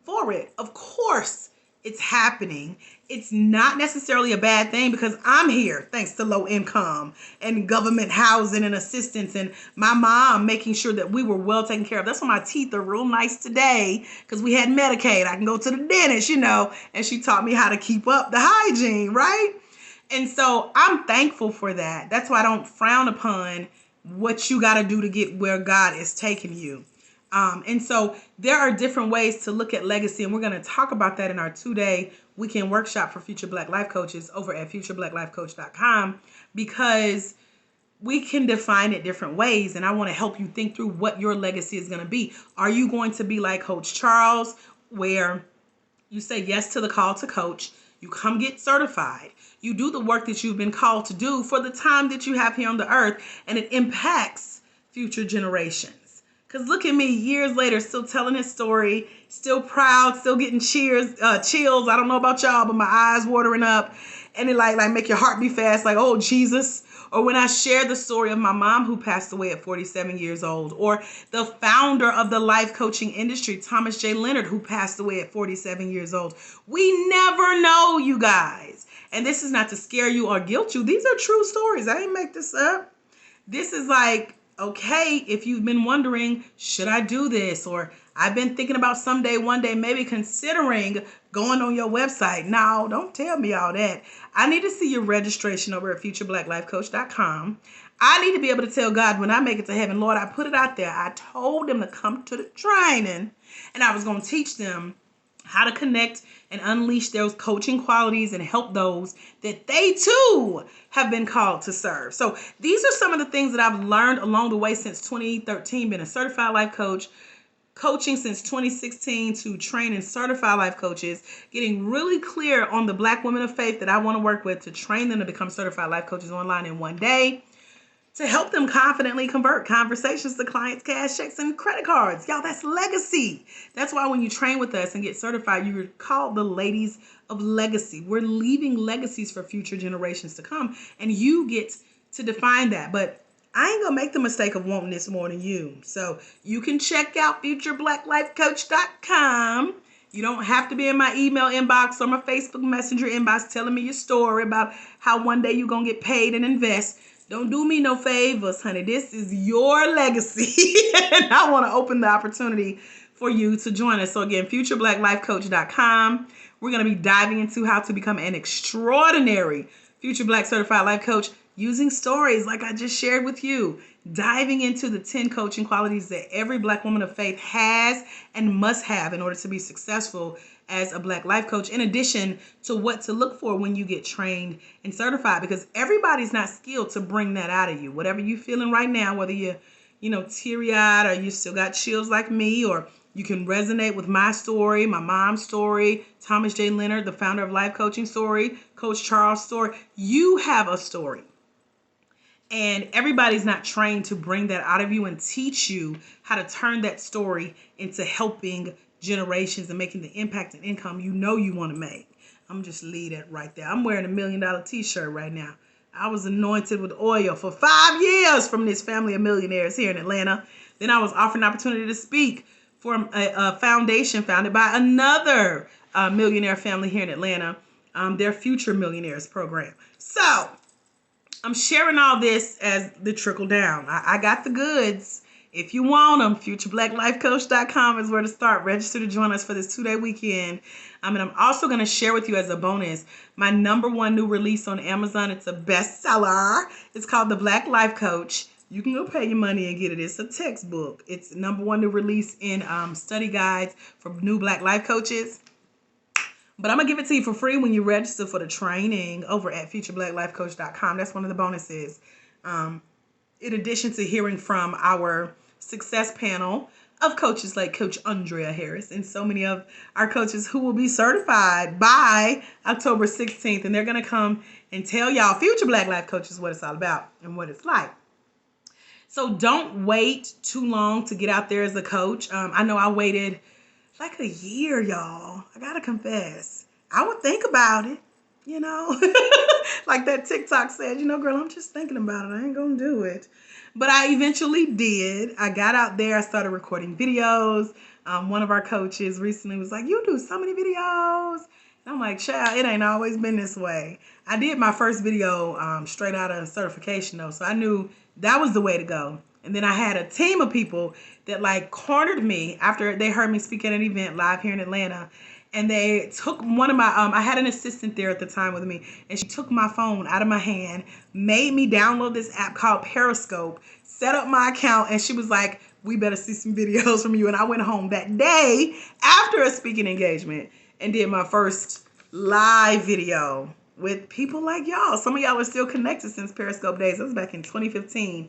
for it. Of course, it's happening. It's not necessarily a bad thing, because I'm here thanks to low income and government housing and assistance, and my mom making sure that we were well taken care of. That's why my teeth are real nice today, because we had Medicaid. I can go to the dentist, you know, and she taught me how to keep up the hygiene, right? And so I'm thankful for that. That's why I don't frown upon what you got to do to get where God is taking you. And so there are different ways to look at legacy, and we're going to talk about that in our 2-day weekend workshop for Future Black Life Coaches over at futureblackLifeCoach.com, because we can define it different ways, and I want to help you think through what your legacy is going to be. Are you going to be like Coach Charles, where you say yes to the call to coach, you come get certified, you do the work that you've been called to do for the time that you have here on the earth, and it impacts future generations? Because look at me, years later, still telling his story, still proud, still getting chills. I don't know about y'all, but my eyes watering up, and it like make your heart beat fast, like, oh, Jesus. Or when I share the story of my mom who passed away at 47 years old, or the founder of the life coaching industry, Thomas J. Leonard, who passed away at 47 years old. We never know, you guys. And this is not to scare you or guilt you. These are true stories. I didn't make this up. This is like, okay, if you've been wondering, should I do this? Or I've been thinking about someday, one day, maybe considering going on your website. No, don't tell me all that. I need to see your registration over at futureblackLifeCoach.com. I need to be able to tell God when I make it to heaven, Lord, I put it out there. I told them to come to the training, and I was going to teach them how to connect and unleash those coaching qualities and help those that they too have been called to serve. So these are some of the things that I've learned along the way since 2013, been a certified life coach, coaching since 2016 to train and certify life coaches, getting really clear on the Black women of faith that I want to work with to train them to become certified life coaches online in one day, to help them confidently convert conversations to clients' cash checks and credit cards. Y'all, that's legacy. That's why when you train with us and get certified, you're called the ladies of legacy. We're leaving legacies for future generations to come, and you get to define that. But I ain't going to make the mistake of wanting this more than you. So you can check out futureblackLifeCoach.com. You don't have to be in my email inbox or my Facebook Messenger inbox telling me your story about how one day you're going to get paid and invest. Don't do me no favors, honey. This is your legacy. And I want to open the opportunity for you to join us. So again, futureblackLifeCoach.com. We're going to be diving into how to become an extraordinary Future Black Certified Life Coach using stories like I just shared with you. Diving into the 10 coaching qualities that every Black woman of faith has and must have in order to be successful as a Black life coach, in addition to what to look for when you get trained and certified, because everybody's not skilled to bring that out of you. Whatever you're feeling right now, whether you're teary-eyed, or you still got chills like me, or you can resonate with my story, my mom's story, Thomas J. Leonard, the founder of Life Coaching story, Coach Charles' story. You have a story. And everybody's not trained to bring that out of you and teach you how to turn that story into helping generations and making the impact and income you want to make. I'm just leave that right there. I'm wearing a $1 million t-shirt right now. I was anointed with oil for 5 years from this family of millionaires here in Atlanta. Then I was offered an opportunity to speak for a foundation founded by another millionaire family here in Atlanta, their Future Millionaires program. So I'm sharing all this as the trickle down. I got the goods. If you want them, futurebblacklifecoach.com is where to start. Register to join us for this 2-day weekend. And I'm also going to share with you as a bonus my #1 new release on Amazon. It's a bestseller. It's called The Black Life Coach. You can go pay your money and get it. It's a textbook. It's #1 new release in study guides for new Black life coaches. But I'm going to give it to you for free when you register for the training over at futurebblacklifecoach.com. That's one of the bonuses. In addition to hearing from our success panel of coaches like Coach Andrieka Harris and so many of our coaches who will be certified by October 16th. And they're going to come and tell y'all, future Black life coaches, what it's all about and what it's like. So don't wait too long to get out there as a coach. I know I waited like a year, y'all. I gotta confess. I would think about it, like that TikTok said, girl, I'm just thinking about it. I ain't gonna do it. But I eventually did. I got out there. I started recording videos. One of our coaches recently was like, you do so many videos. And I'm like, child, it ain't always been this way. I did my first video straight out of certification though. So I knew that was the way to go. And then I had a team of people that cornered me after they heard me speak at an event live here in Atlanta. And they took one of my, I had an assistant there at the time with me, and she took my phone out of my hand, made me download this app called Periscope, set up my account, and she was like, we better see some videos from you. And I went home that day after a speaking engagement and did my first live video with people like y'all. Some of y'all are still connected since Periscope days. That was back in 2015.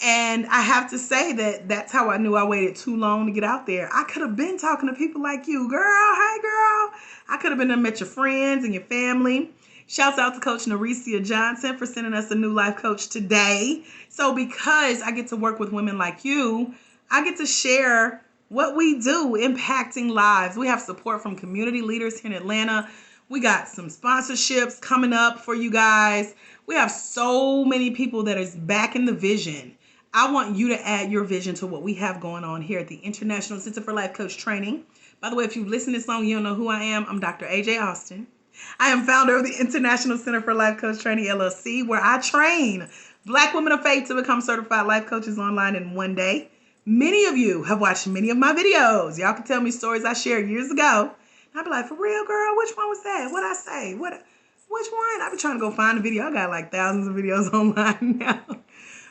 And I have to say that that's how I knew I waited too long to get out there. I could have been talking to people like you, girl. Hey, girl. I could have been there, met your friends and your family. Shouts out to Coach Narecia Johnson for sending us a new life coach today. So because I get to work with women like you, I get to share what we do, impacting lives. We have support from community leaders here in Atlanta. We got some sponsorships coming up for you guys. We have so many people that is backing the vision. I want you to add your vision to what we have going on here at the International Center for Life Coach Training. By the way, if you've listened this long, you don't know who I am. I'm Dr. AJ Austin. I am founder of the International Center for Life Coach Training, LLC, where I train Black women of faith to become certified life coaches online in 1 day. Many of you have watched many of my videos. Y'all can tell me stories I shared years ago. And I'd be like, for real, girl? Which one was that? What'd I say? Which one? I've been trying to go find a video. I got thousands of videos online now.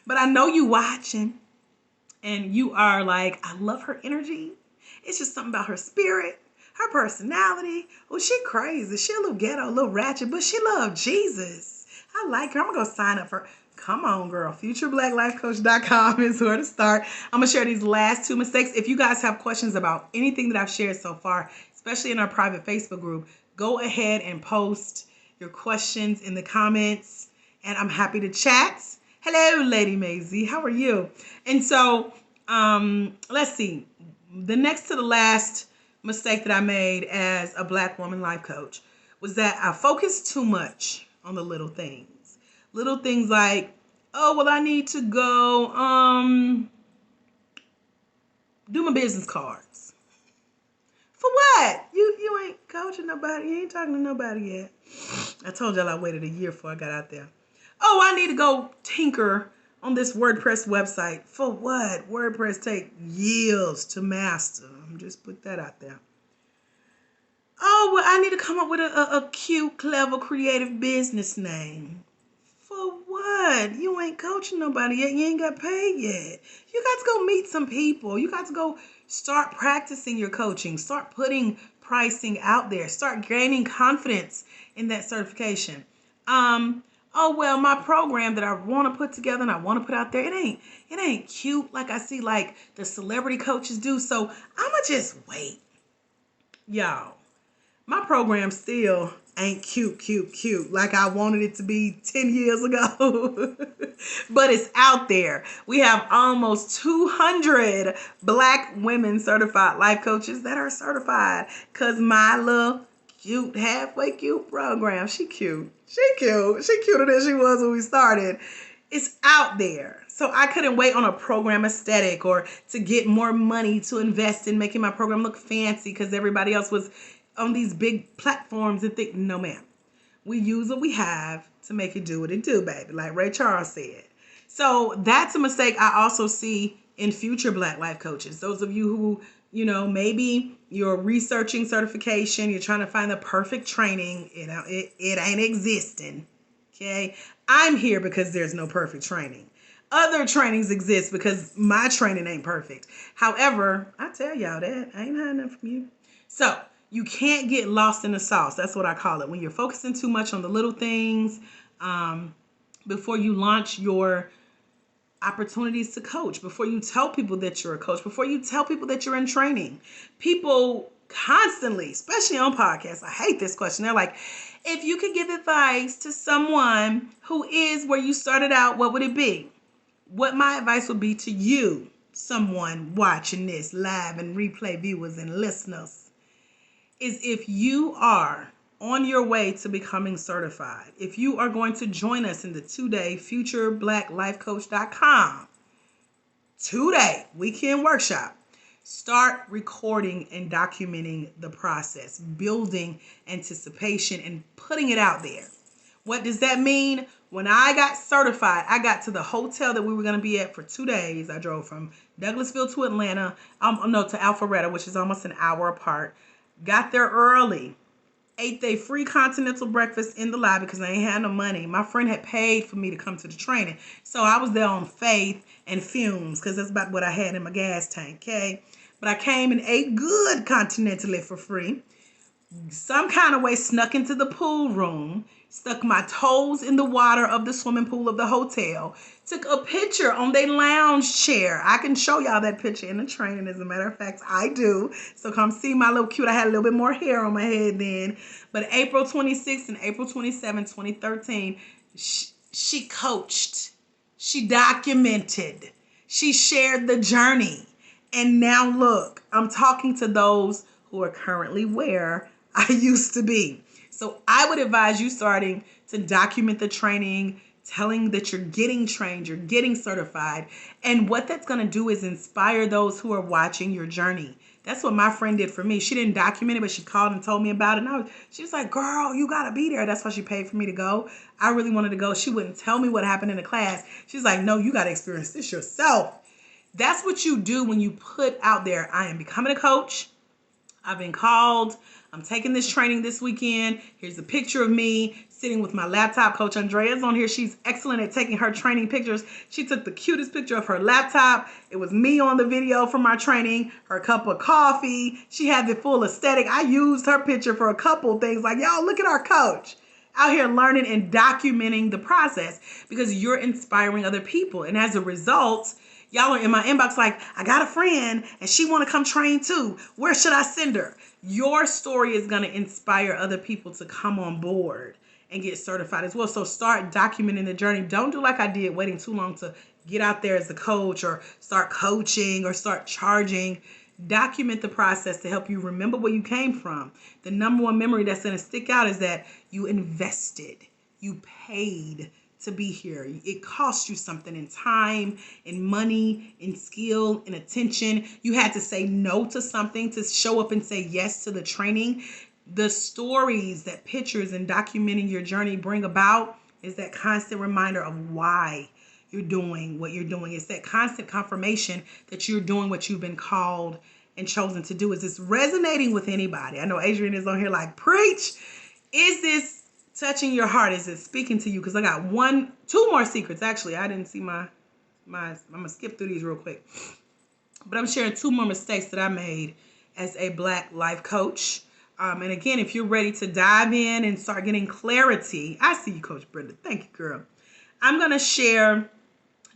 But I know you watching and you are like, I love her energy. It's just something about her spirit, her personality. Oh, she crazy. She a little ghetto, a little ratchet, but she loves Jesus. I like her. I'm going to go sign up for her. Come on, girl. FutureBlackLifeCoach.com is where to start. I'm going to share these last 2 mistakes. If you guys have questions about anything that I've shared so far, especially in our private Facebook group, go ahead and post your questions in the comments, and I'm happy to chat. Hello, Lady Maisie. How are you? And so, let's see. The next to the last mistake that I made as a Black woman life coach was that I focused too much on the little things. Little things like, oh, well, I need to go do my business cards. For what? You ain't coaching nobody. You ain't talking to nobody yet. I told y'all I waited a year before I got out there. Oh, I need to go tinker on this WordPress website. For what? WordPress take years to master. Just put that out there. Oh, well, I need to come up with a cute, clever, creative business name. For what? You ain't coaching nobody yet. You ain't got paid yet. You got to go meet some people. You got to go start practicing your coaching. Start putting pricing out there. Start gaining confidence in that certification. oh well, my program that I want to put together and I want to put out there, it ain't cute like I see like the celebrity coaches do. So I'ma just wait. Y'all, my program still ain't cute like I wanted it to be 10 years ago. But it's out there. We have almost 200 black women certified life coaches that are certified because my little cute, halfway cute program, she cute. She cute. She cuter than she was when we started. It's out there. So I couldn't wait on a program aesthetic or to get more money to invest in making my program look fancy because everybody else was on these big platforms and think, no ma'am. We use what we have to make it do what it do, baby, like Ray Charles said. So that's a mistake I also see in future black life coaches. Those of you who, maybe you're researching certification, you're trying to find the perfect training, it ain't existing. Okay? I'm here because there's no perfect training. Other trainings exist because my training ain't perfect. However, I tell y'all that I ain't hiding nothing from you. So you can't get lost in the sauce. That's what I call it. When you're focusing too much on the little things, before you launch your opportunities to coach, before you tell people that you're a coach, before you tell people that you're in training. People constantly, especially on podcasts, I hate this question. They're like, if you could give advice to someone who is where you started out, what would it be? What my advice would be to you, someone watching this live and replay viewers and listeners, is if you are on your way to becoming certified, if you are going to join us in the 2-day futureblackLifeCoach.com 2-day weekend workshop, start recording and documenting the process, building anticipation and putting it out there. What does that mean? When I got certified, I got to the hotel that we were going to be at for 2 days. I drove from Douglasville to Atlanta, to Alpharetta, which is almost an hour apart. Got there early, ate their free continental breakfast in the lobby because I ain't had no money. My friend had paid for me to come to the training. So I was there on faith and fumes because that's about what I had in my gas tank, okay? But I came and ate good continentally for free. Some kind of way snuck into the pool room, stuck my toes in the water of the swimming pool of the hotel, took a picture on their lounge chair. I can show y'all that picture in the training. As a matter of fact, I do. So come see my little cute. I had a little bit more hair on my head then. But April 26th and April 27th, 2013, she coached. She documented. She shared the journey. And now look, I'm talking to those who are currently where I used to be. So I would advise you starting to document the training, telling that you're getting trained, you're getting certified. And what that's going to do is inspire those who are watching your journey. That's what my friend did for me. She didn't document it, but she called and told me about it. And she was like, girl, you got to be there. That's why she paid for me to go. I really wanted to go. She wouldn't tell me what happened in the class. She's like, no, you got to experience this yourself. That's what you do when you put out there, I am becoming a coach. I've been called. I'm taking this training this weekend. Here's a picture of me sitting with my laptop. Coach Andrea's on here. She's excellent at taking her training pictures. She took the cutest picture of her laptop. It was me on the video from our training, her cup of coffee. She had the full aesthetic. I used her picture for a couple things like, y'all, look at our coach out here learning and documenting the process because you're inspiring other people. And as a result, y'all are in my inbox like, I got a friend and she want to come train too. Where should I send her? Your story is going to inspire other people to come on board and get certified as well. So start documenting the journey. Don't do like I did, waiting too long to get out there as a coach or start coaching or start charging. Document the process to help you remember where you came from. The number one memory that's going to stick out is that you invested, you paid to be here. It cost you something in time, in money, in skill, in attention. You had to say no to something to show up and say yes to the training. The stories that pictures and documenting your journey bring about is that constant reminder of why you're doing what you're doing. It's that constant confirmation that you're doing what you've been called and chosen to do. Is this resonating with anybody? I know Adrian is on here like, preach. Is this touching your heart? Is it speaking to you? Because I got two more secrets. Actually, I didn't see I'm going to skip through these real quick. But I'm sharing 2 more mistakes that I made as a Black life coach. And again, if you're ready to dive in and start getting clarity, I see you, Coach Brenda. Thank you, girl. I'm going to share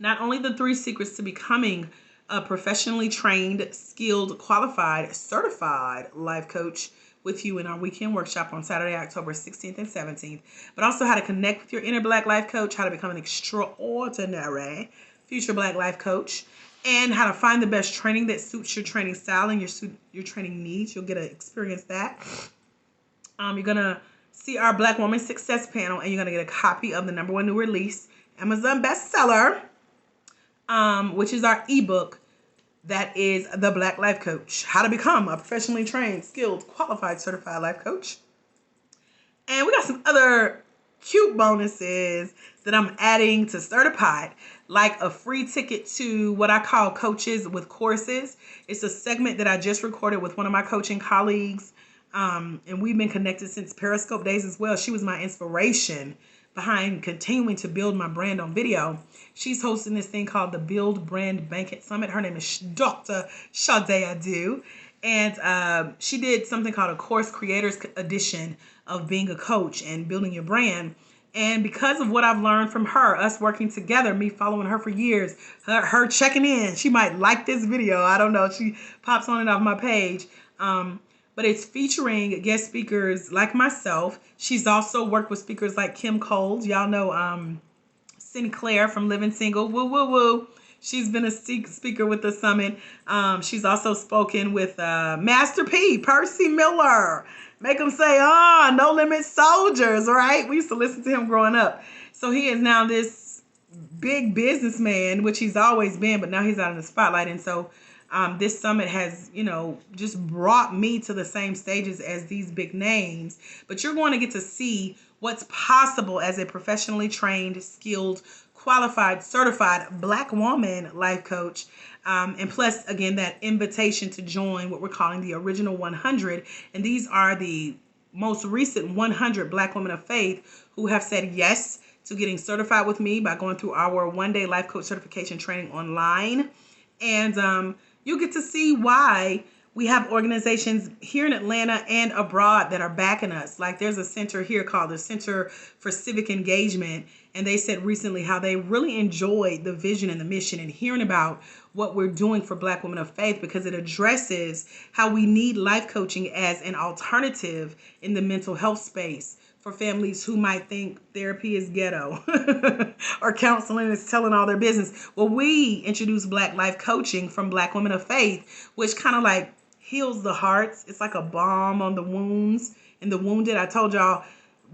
not only the 3 secrets to becoming a professionally trained, skilled, qualified, certified life coach with you in our weekend workshop on Saturday, October 16th and 17th, but also how to connect with your inner Black life coach, how to become an extraordinary future Black life coach, and how to find the best training that suits your training style and your training needs. You'll get to experience that. You're going to see our Black Woman Success panel, and you're going to get a copy of the #1 new release, Amazon bestseller, which is our ebook that is The Black Life Coach, how to become a professionally trained, skilled, qualified, certified life coach. And we got some other cute bonuses that I'm adding to Certified, like a free ticket to what I call Coaches with Courses. It's a segment that I just recorded with one of my coaching colleagues, and we've been connected since Periscope days as well. She was my inspiration behind continuing to build my brand on video. She's hosting this thing called the Build Brand Banquet Summit. Her name is Dr. Sade Adu. And she did something called a Course Creators Edition of being a coach and building your brand. And because of what I've learned from her, us working together, me following her for years, her checking in, she might like this video. I don't know. She pops on and off my page. But it's featuring guest speakers like myself. She's also worked with speakers like Kim Coles. Y'all know Sinclair from Living Single. Woo, woo, woo. She's been a speaker with the summit. She's also spoken with Master P, Percy Miller. Make them say, No Limit Soldiers, right? We used to listen to him growing up. So he is now this big businessman, which he's always been, but now he's out in the spotlight. And so this summit has, just brought me to the same stages as these big names. But you're going to get to see what's possible as a professionally trained, skilled, qualified, certified Black woman life coach. And plus, again, that invitation to join what we're calling the Original 100. And these are the most recent 100 Black women of faith who have said yes to getting certified with me by going through our one-day life coach certification training online. And you'll get to see why we have organizations here in Atlanta and abroad that are backing us. Like there's a center here called the Center for Civic Engagement. And they said recently how they really enjoyed the vision and the mission and hearing about what we're doing for Black women of faith, because it addresses how we need life coaching as an alternative in the mental health space for families who might think therapy is ghetto or counseling is telling all their business. Well, we introduce Black life coaching from Black women of faith, which kind of like heals the hearts. It's like a balm on the wounds and the wounded. I told y'all,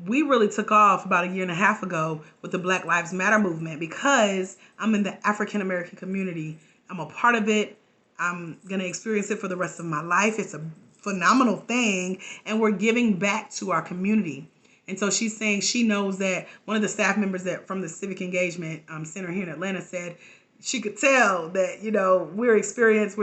we really took off about 1.5 years ago with the Black Lives Matter movement because I'm in the African American community. I'm a part of it. I'm going to experience it for the rest of my life. It's a phenomenal thing. And we're giving back to our community. And so she's saying she knows that one of the staff members that from the Civic Engagement Center here in Atlanta said she could tell that, we're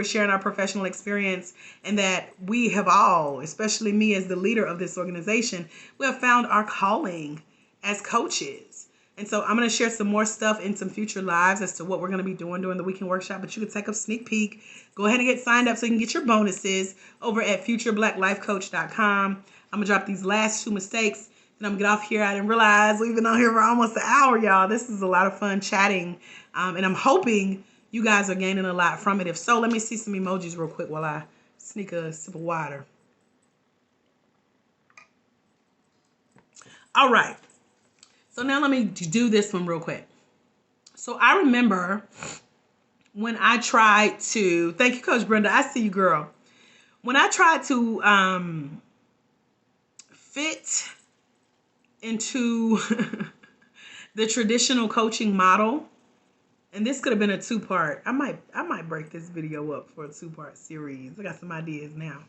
sharing our professional experience, and that we have all, especially me as the leader of this organization, we have found our calling as coaches. And so I'm going to share some more stuff in some future lives as to what we're going to be doing during the weekend workshop, but you can take a sneak peek. Go ahead and get signed up so you can get your bonuses over at futurebblacklifecoach.com. I'm going to drop these last 2 mistakes and I'm going to get off here. I didn't realize we've been on here for almost an hour, y'all. This is a lot of fun chatting. And I'm hoping you guys are gaining a lot from it. If so, let me see some emojis real quick while I sneak a sip of water. All right. So now let me do this one real quick. So I remember when I tried to, thank you, Coach Brenda. I see you, girl. When I tried to fit into the traditional coaching model, and this could have been a 2-part. I might break this video up for a 2-part series. I got some ideas now.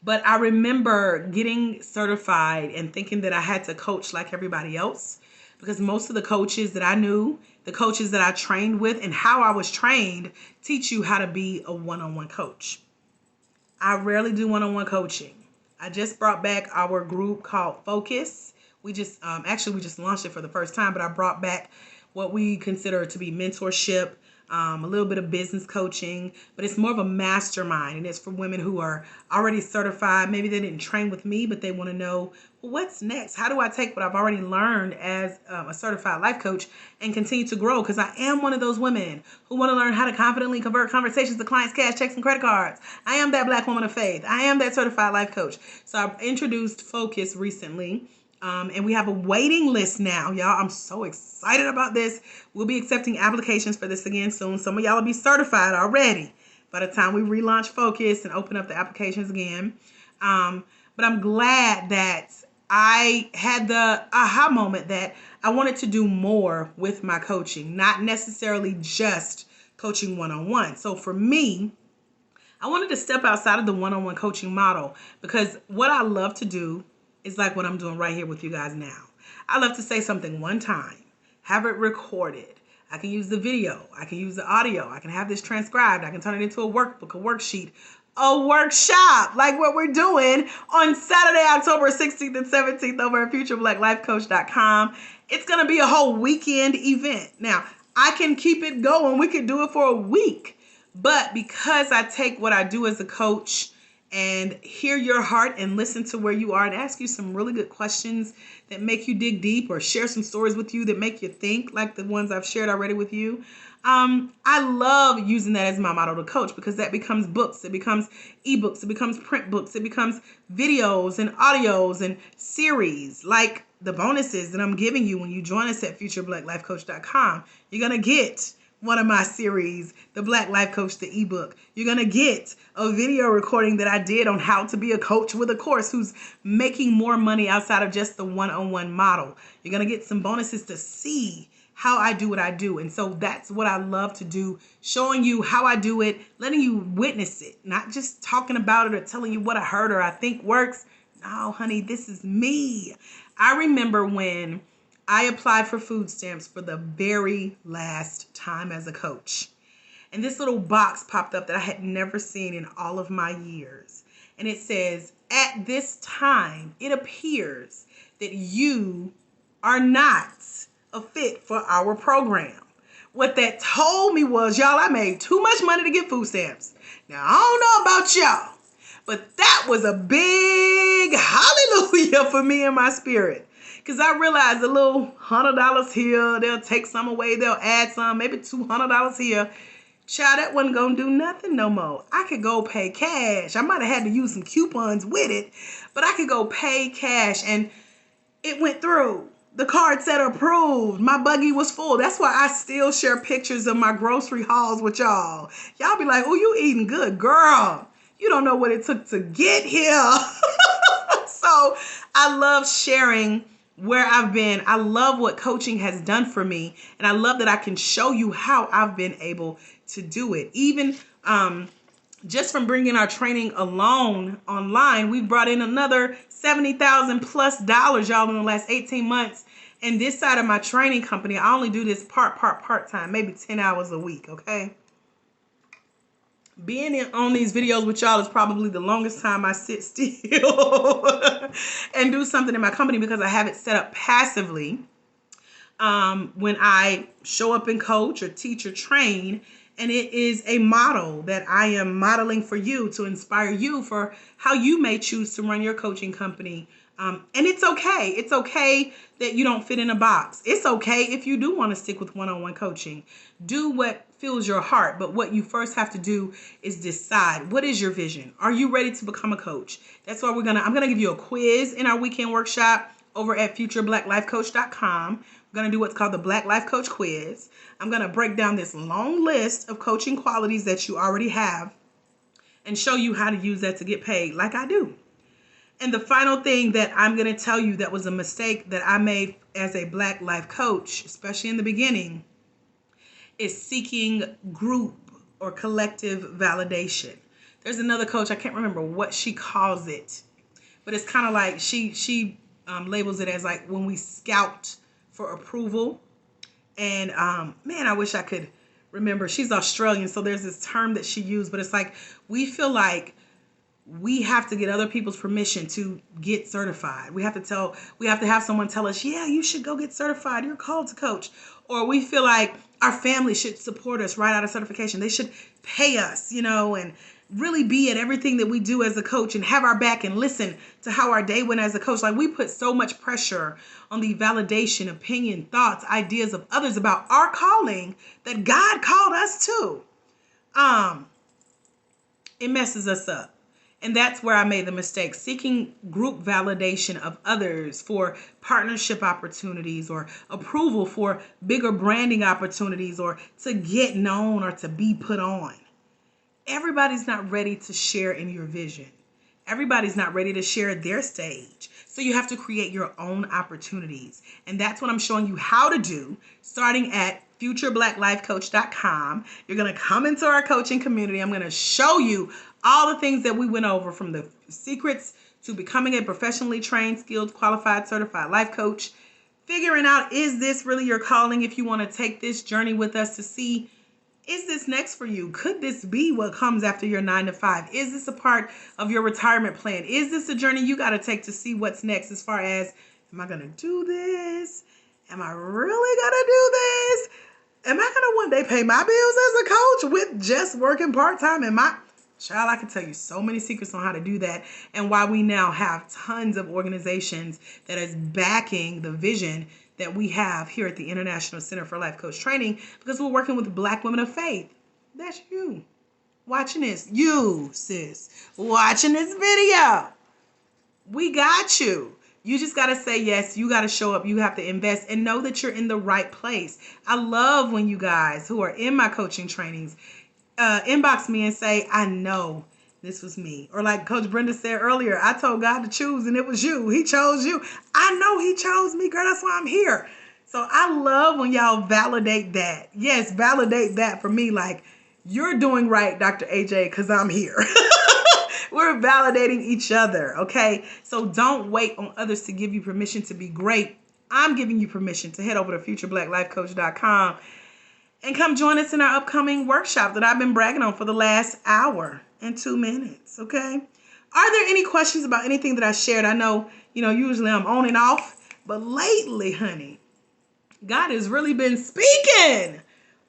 But I remember getting certified and thinking that I had to coach like everybody else, because most of the coaches that I knew, the coaches that I trained with and how I was trained, teach you how to be a one-on-one coach. I rarely do one-on-one coaching. I just brought back our group called Focus. We just launched it for the first time, but I brought back what we consider to be mentorship. a little bit of business coaching, but it's more of a mastermind, and it's for women who are already certified. Maybe they didn't train with me, but they want to know, well, what's next? How do I take what I've already learned as a certified life coach and continue to grow? Because I am one of those women who want to learn how to confidently convert conversations to clients, cash, checks, and credit cards. I am that Black woman of faith. I am that certified life coach. So I've introduced Focus recently. And we have a waiting list now, y'all. I'm so excited about this. We'll be accepting applications for this again soon. Some of y'all will be certified already by the time we relaunch Focus and open up the applications again. But I'm glad that I had the aha moment that I wanted to do more with my coaching, not necessarily just coaching one-on-one. So for me, I wanted to step outside of the one-on-one coaching model, because what I love to do is like what I'm doing right here with you guys now. I love to say something one time, have it recorded. I can use the video. I can use the audio. I can have this transcribed. I can turn it into a workbook, a worksheet, a workshop, like what we're doing on Saturday, October 16th and 17th over at futureblackLifeCoach.com. It's going to be a whole weekend event. Now, I can keep it going. We could do it for a week. But because I take what I do as a coach and hear your heart and listen to where you are and ask you some really good questions that make you dig deep, or share some stories with you that make you think, like the ones I've shared already with you. I love using that as my model to coach, because that becomes books, it becomes ebooks, it becomes print books, it becomes videos and audios and series, like the bonuses that I'm giving you when you join us at futureblackLifeCoach.com. You're going to get one of my series, The Black Life Coach, the ebook. You're going to get a video recording that I did on how to be a coach with a course who's making more money outside of just the one-on-one model. You're going to get some bonuses to see how I do what I do. And so that's what I love to do, showing you how I do it, letting you witness it, not just talking about it or telling you what I heard or I think works. No, honey, this is me. I remember when I applied for food stamps for the very last time as a coach. And this little box popped up that I had never seen in all of my years. And it says, at this time, it appears that you are not a fit for our program. What that told me was, y'all, I made too much money to get food stamps. Now, I don't know about y'all, but that was a big hallelujah for me in my spirit. Because I realized a little $100 here, they'll take some away, they'll add some, maybe $200 here. Child, that wasn't going to do nothing no more. I could go pay cash. I might have had to use some coupons with it, but I could go pay cash, and it went through. The card said approved. My buggy was full. That's why I still share pictures of my grocery hauls with y'all. Y'all be like, oh, you eating good. Girl, you don't know what it took to get here. So I love sharing where I've been. I love what coaching has done for me. And I love that I can show you how I've been able to do it. Even just from bringing our training alone online, we brought in another $70,000 plus y'all in the last 18 months. And this side of my training company, I only do this part-time, maybe 10 hours a week, okay? Being on these videos with y'all is probably the longest time I sit still and do something in my company, because I have it set up passively. When I show up and coach or teach or train, and it is a model that I am modeling for you to inspire you for how you may choose to run your coaching company. And it's okay. It's okay that you don't fit in a box. It's okay if you do want to stick with one-on-one coaching. Do what fills your heart. But what you first have to do is decide, what is your vision? Are you ready to become a coach? That's why I'm going to give you a quiz in our weekend workshop over at futureblackLifeCoach.com. We're going to do what's called the Black Life Coach Quiz. I'm going to break down this long list of coaching qualities that you already have and show you how to use that to get paid like I do. And the final thing that I'm going to tell you that was a mistake that I made as a Black life coach, especially in the beginning, is seeking group or collective validation. There's another coach, I can't remember what she calls it, but it's kind of like she labels it as like when we scout for approval. And man, I wish I could remember. She's Australian, so there's this term that she used, but it's like we feel like we have to get other people's permission to get certified. We have to have someone tell us, yeah, you should go get certified. You're called to coach. Or we feel like our family should support us right out of certification. They should pay us, and really be at everything that we do as a coach and have our back and listen to how our day went as a coach. Like, we put so much pressure on the validation, opinion, thoughts, ideas of others about our calling that God called us to. It messes us up. And that's where I made the mistake, seeking group validation of others for partnership opportunities or approval for bigger branding opportunities or to get known or to be put on. Everybody's not ready to share in your vision. Everybody's not ready to share their stage. So you have to create your own opportunities. And that's what I'm showing you how to do, starting at futurebblacklifecoach.com. You're going to come into our coaching community. I'm going to show you all the things that we went over, from the secrets to becoming a professionally trained, skilled, qualified, certified life coach. Figuring out, is this really your calling? If you want to take this journey with us to see, is this next for you? Could this be what comes after your 9 to 5? Is this a part of your retirement plan? Is this a journey you got to take to see what's next, as far as, am I going to do this? Am I really going to do this? Am I going to one day pay my bills as a coach with just working part-time? Child, I can tell you so many secrets on how to do that, and why we now have tons of organizations that is backing the vision that we have here at the International Center for Life Coach Training, because we're working with Black women of faith. That's you watching this. You, sis, watching this video. We got you. You just got to say yes. You got to show up. You have to invest and know that you're in the right place. I love when you guys who are in my coaching trainings inbox me and say, I know this was me. Or like Coach Brenda said earlier, I told God to choose and it was you. He chose you. I know he chose me, girl. That's why I'm here. So I love when y'all validate that. Yes, validate that for me. Like, you're doing right, Dr. AJ, because I'm here. We're validating each other, okay? So don't wait on others to give you permission to be great. I'm giving you permission to head over to futurebblacklifecoach.com and come join us in our upcoming workshop that I've been bragging on for the last hour and 2 minutes, okay? Are there any questions about anything that I shared? I know, usually I'm on and off, but lately, honey, God has really been speaking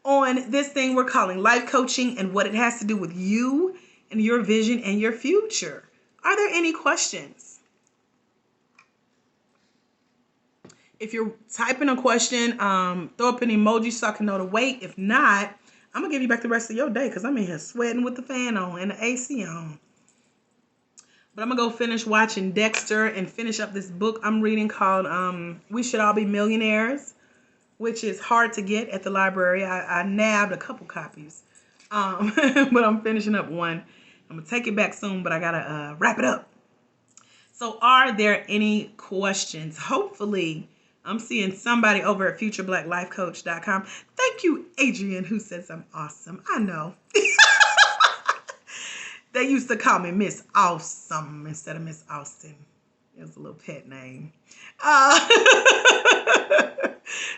on this thing we're calling life coaching and what it has to do with you and your vision and your future. Are there any questions? If you're typing a question, throw up an emoji so I can know to wait. If not, I'm going to give you back the rest of your day because I'm in here sweating with the fan on and the AC on. But I'm going to go finish watching Dexter and finish up this book I'm reading called We Should All Be Millionaires, which is hard to get at the library. I nabbed a couple copies, but I'm finishing up one. I'm going to take it back soon, but I got to wrap it up. So are there any questions? Hopefully, I'm seeing somebody over at futurebblacklifecoach.com. Thank you, Adrian, who says I'm awesome. I know. They used to call me Miss Awesome instead of Miss Austin. It was a little pet name.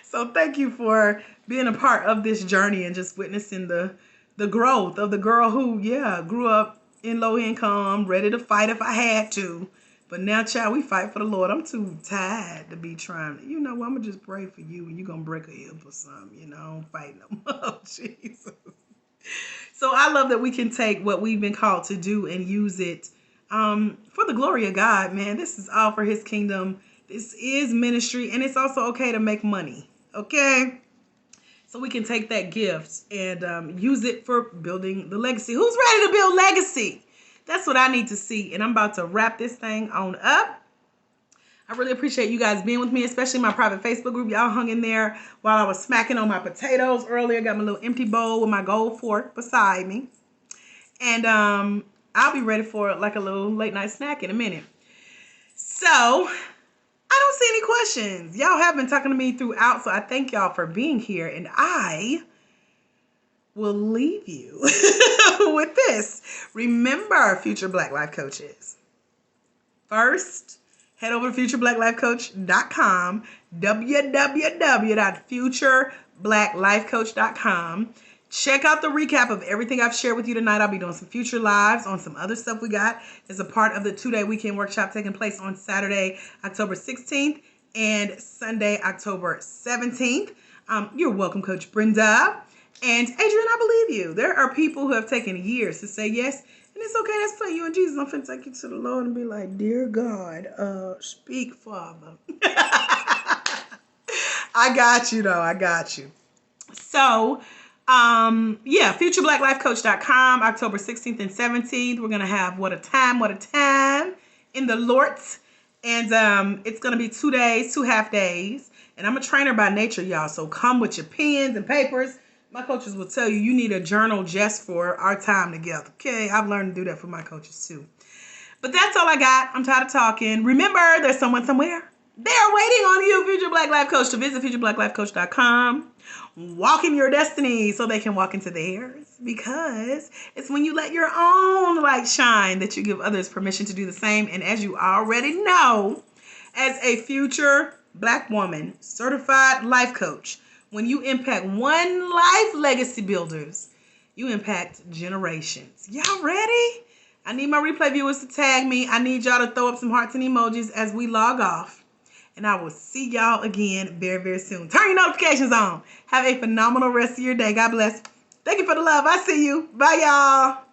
So thank you for being a part of this journey and just witnessing the growth of the girl who, grew up in low income, ready to fight if I had to. But now, child, we fight for the Lord. I'm too tired to be trying. I'm going to just pray for you and you're going to break a hip or something. Don't fight no more. Jesus. So I love that we can take what we've been called to do and use it for the glory of God, man. This is all for his kingdom. This is ministry, and it's also okay to make money, okay? So we can take that gift and use it for building the legacy. Who's ready to build legacy? That's what I need to see. And I'm about to wrap this thing on up. I really appreciate you guys being with me, especially my private Facebook group. Y'all hung in there while I was smacking on my potatoes earlier. Got my little empty bowl with my gold fork beside me. And I'll be ready for like a little late night snack in a minute. So I don't see any questions. Y'all have been talking to me throughout. So I thank y'all for being here. And I will leave you with this. Remember, future Black Life Coaches. First, head over to futurebblacklifecoach.com, www.futurebblacklifecoach.com. Check out the recap of everything I've shared with you tonight. I'll be doing some future lives on some other stuff we got as a part of the 2-day weekend workshop taking place on Saturday, October 16th and Sunday, October 17th. You're welcome, Coach Brenda. And Adrian, I believe you. There are people who have taken years to say yes, and it's okay. That's for you and Jesus. I'm finna take you to the Lord and be like, dear God, speak, Father. I got you, though. I got you. So, yeah, futureblackLifeCoach.com, October 16th and 17th. We're going to have what a time in the Lord. And it's going to be 2 days, 2 half days. And I'm a trainer by nature, y'all. So come with your pens and papers. My coaches will tell you, you need a journal just for our time together. Okay, I've learned to do that for my coaches too. But that's all I got. I'm tired of talking. Remember, there's someone somewhere. They're waiting on you, Future Black Life Coach, to visit futurebblacklifecoach.com. Walk in your destiny so they can walk into theirs. Because it's when you let your own light shine that you give others permission to do the same. And as you already know, as a future Black woman, certified life coach, when you impact one life legacy builders, you impact generations. Y'all ready? I need my replay viewers to tag me. I need y'all to throw up some hearts and emojis as we log off. And I will see y'all again very, very soon. Turn your notifications on. Have a phenomenal rest of your day. God bless. Thank you for the love. I see you. Bye, y'all.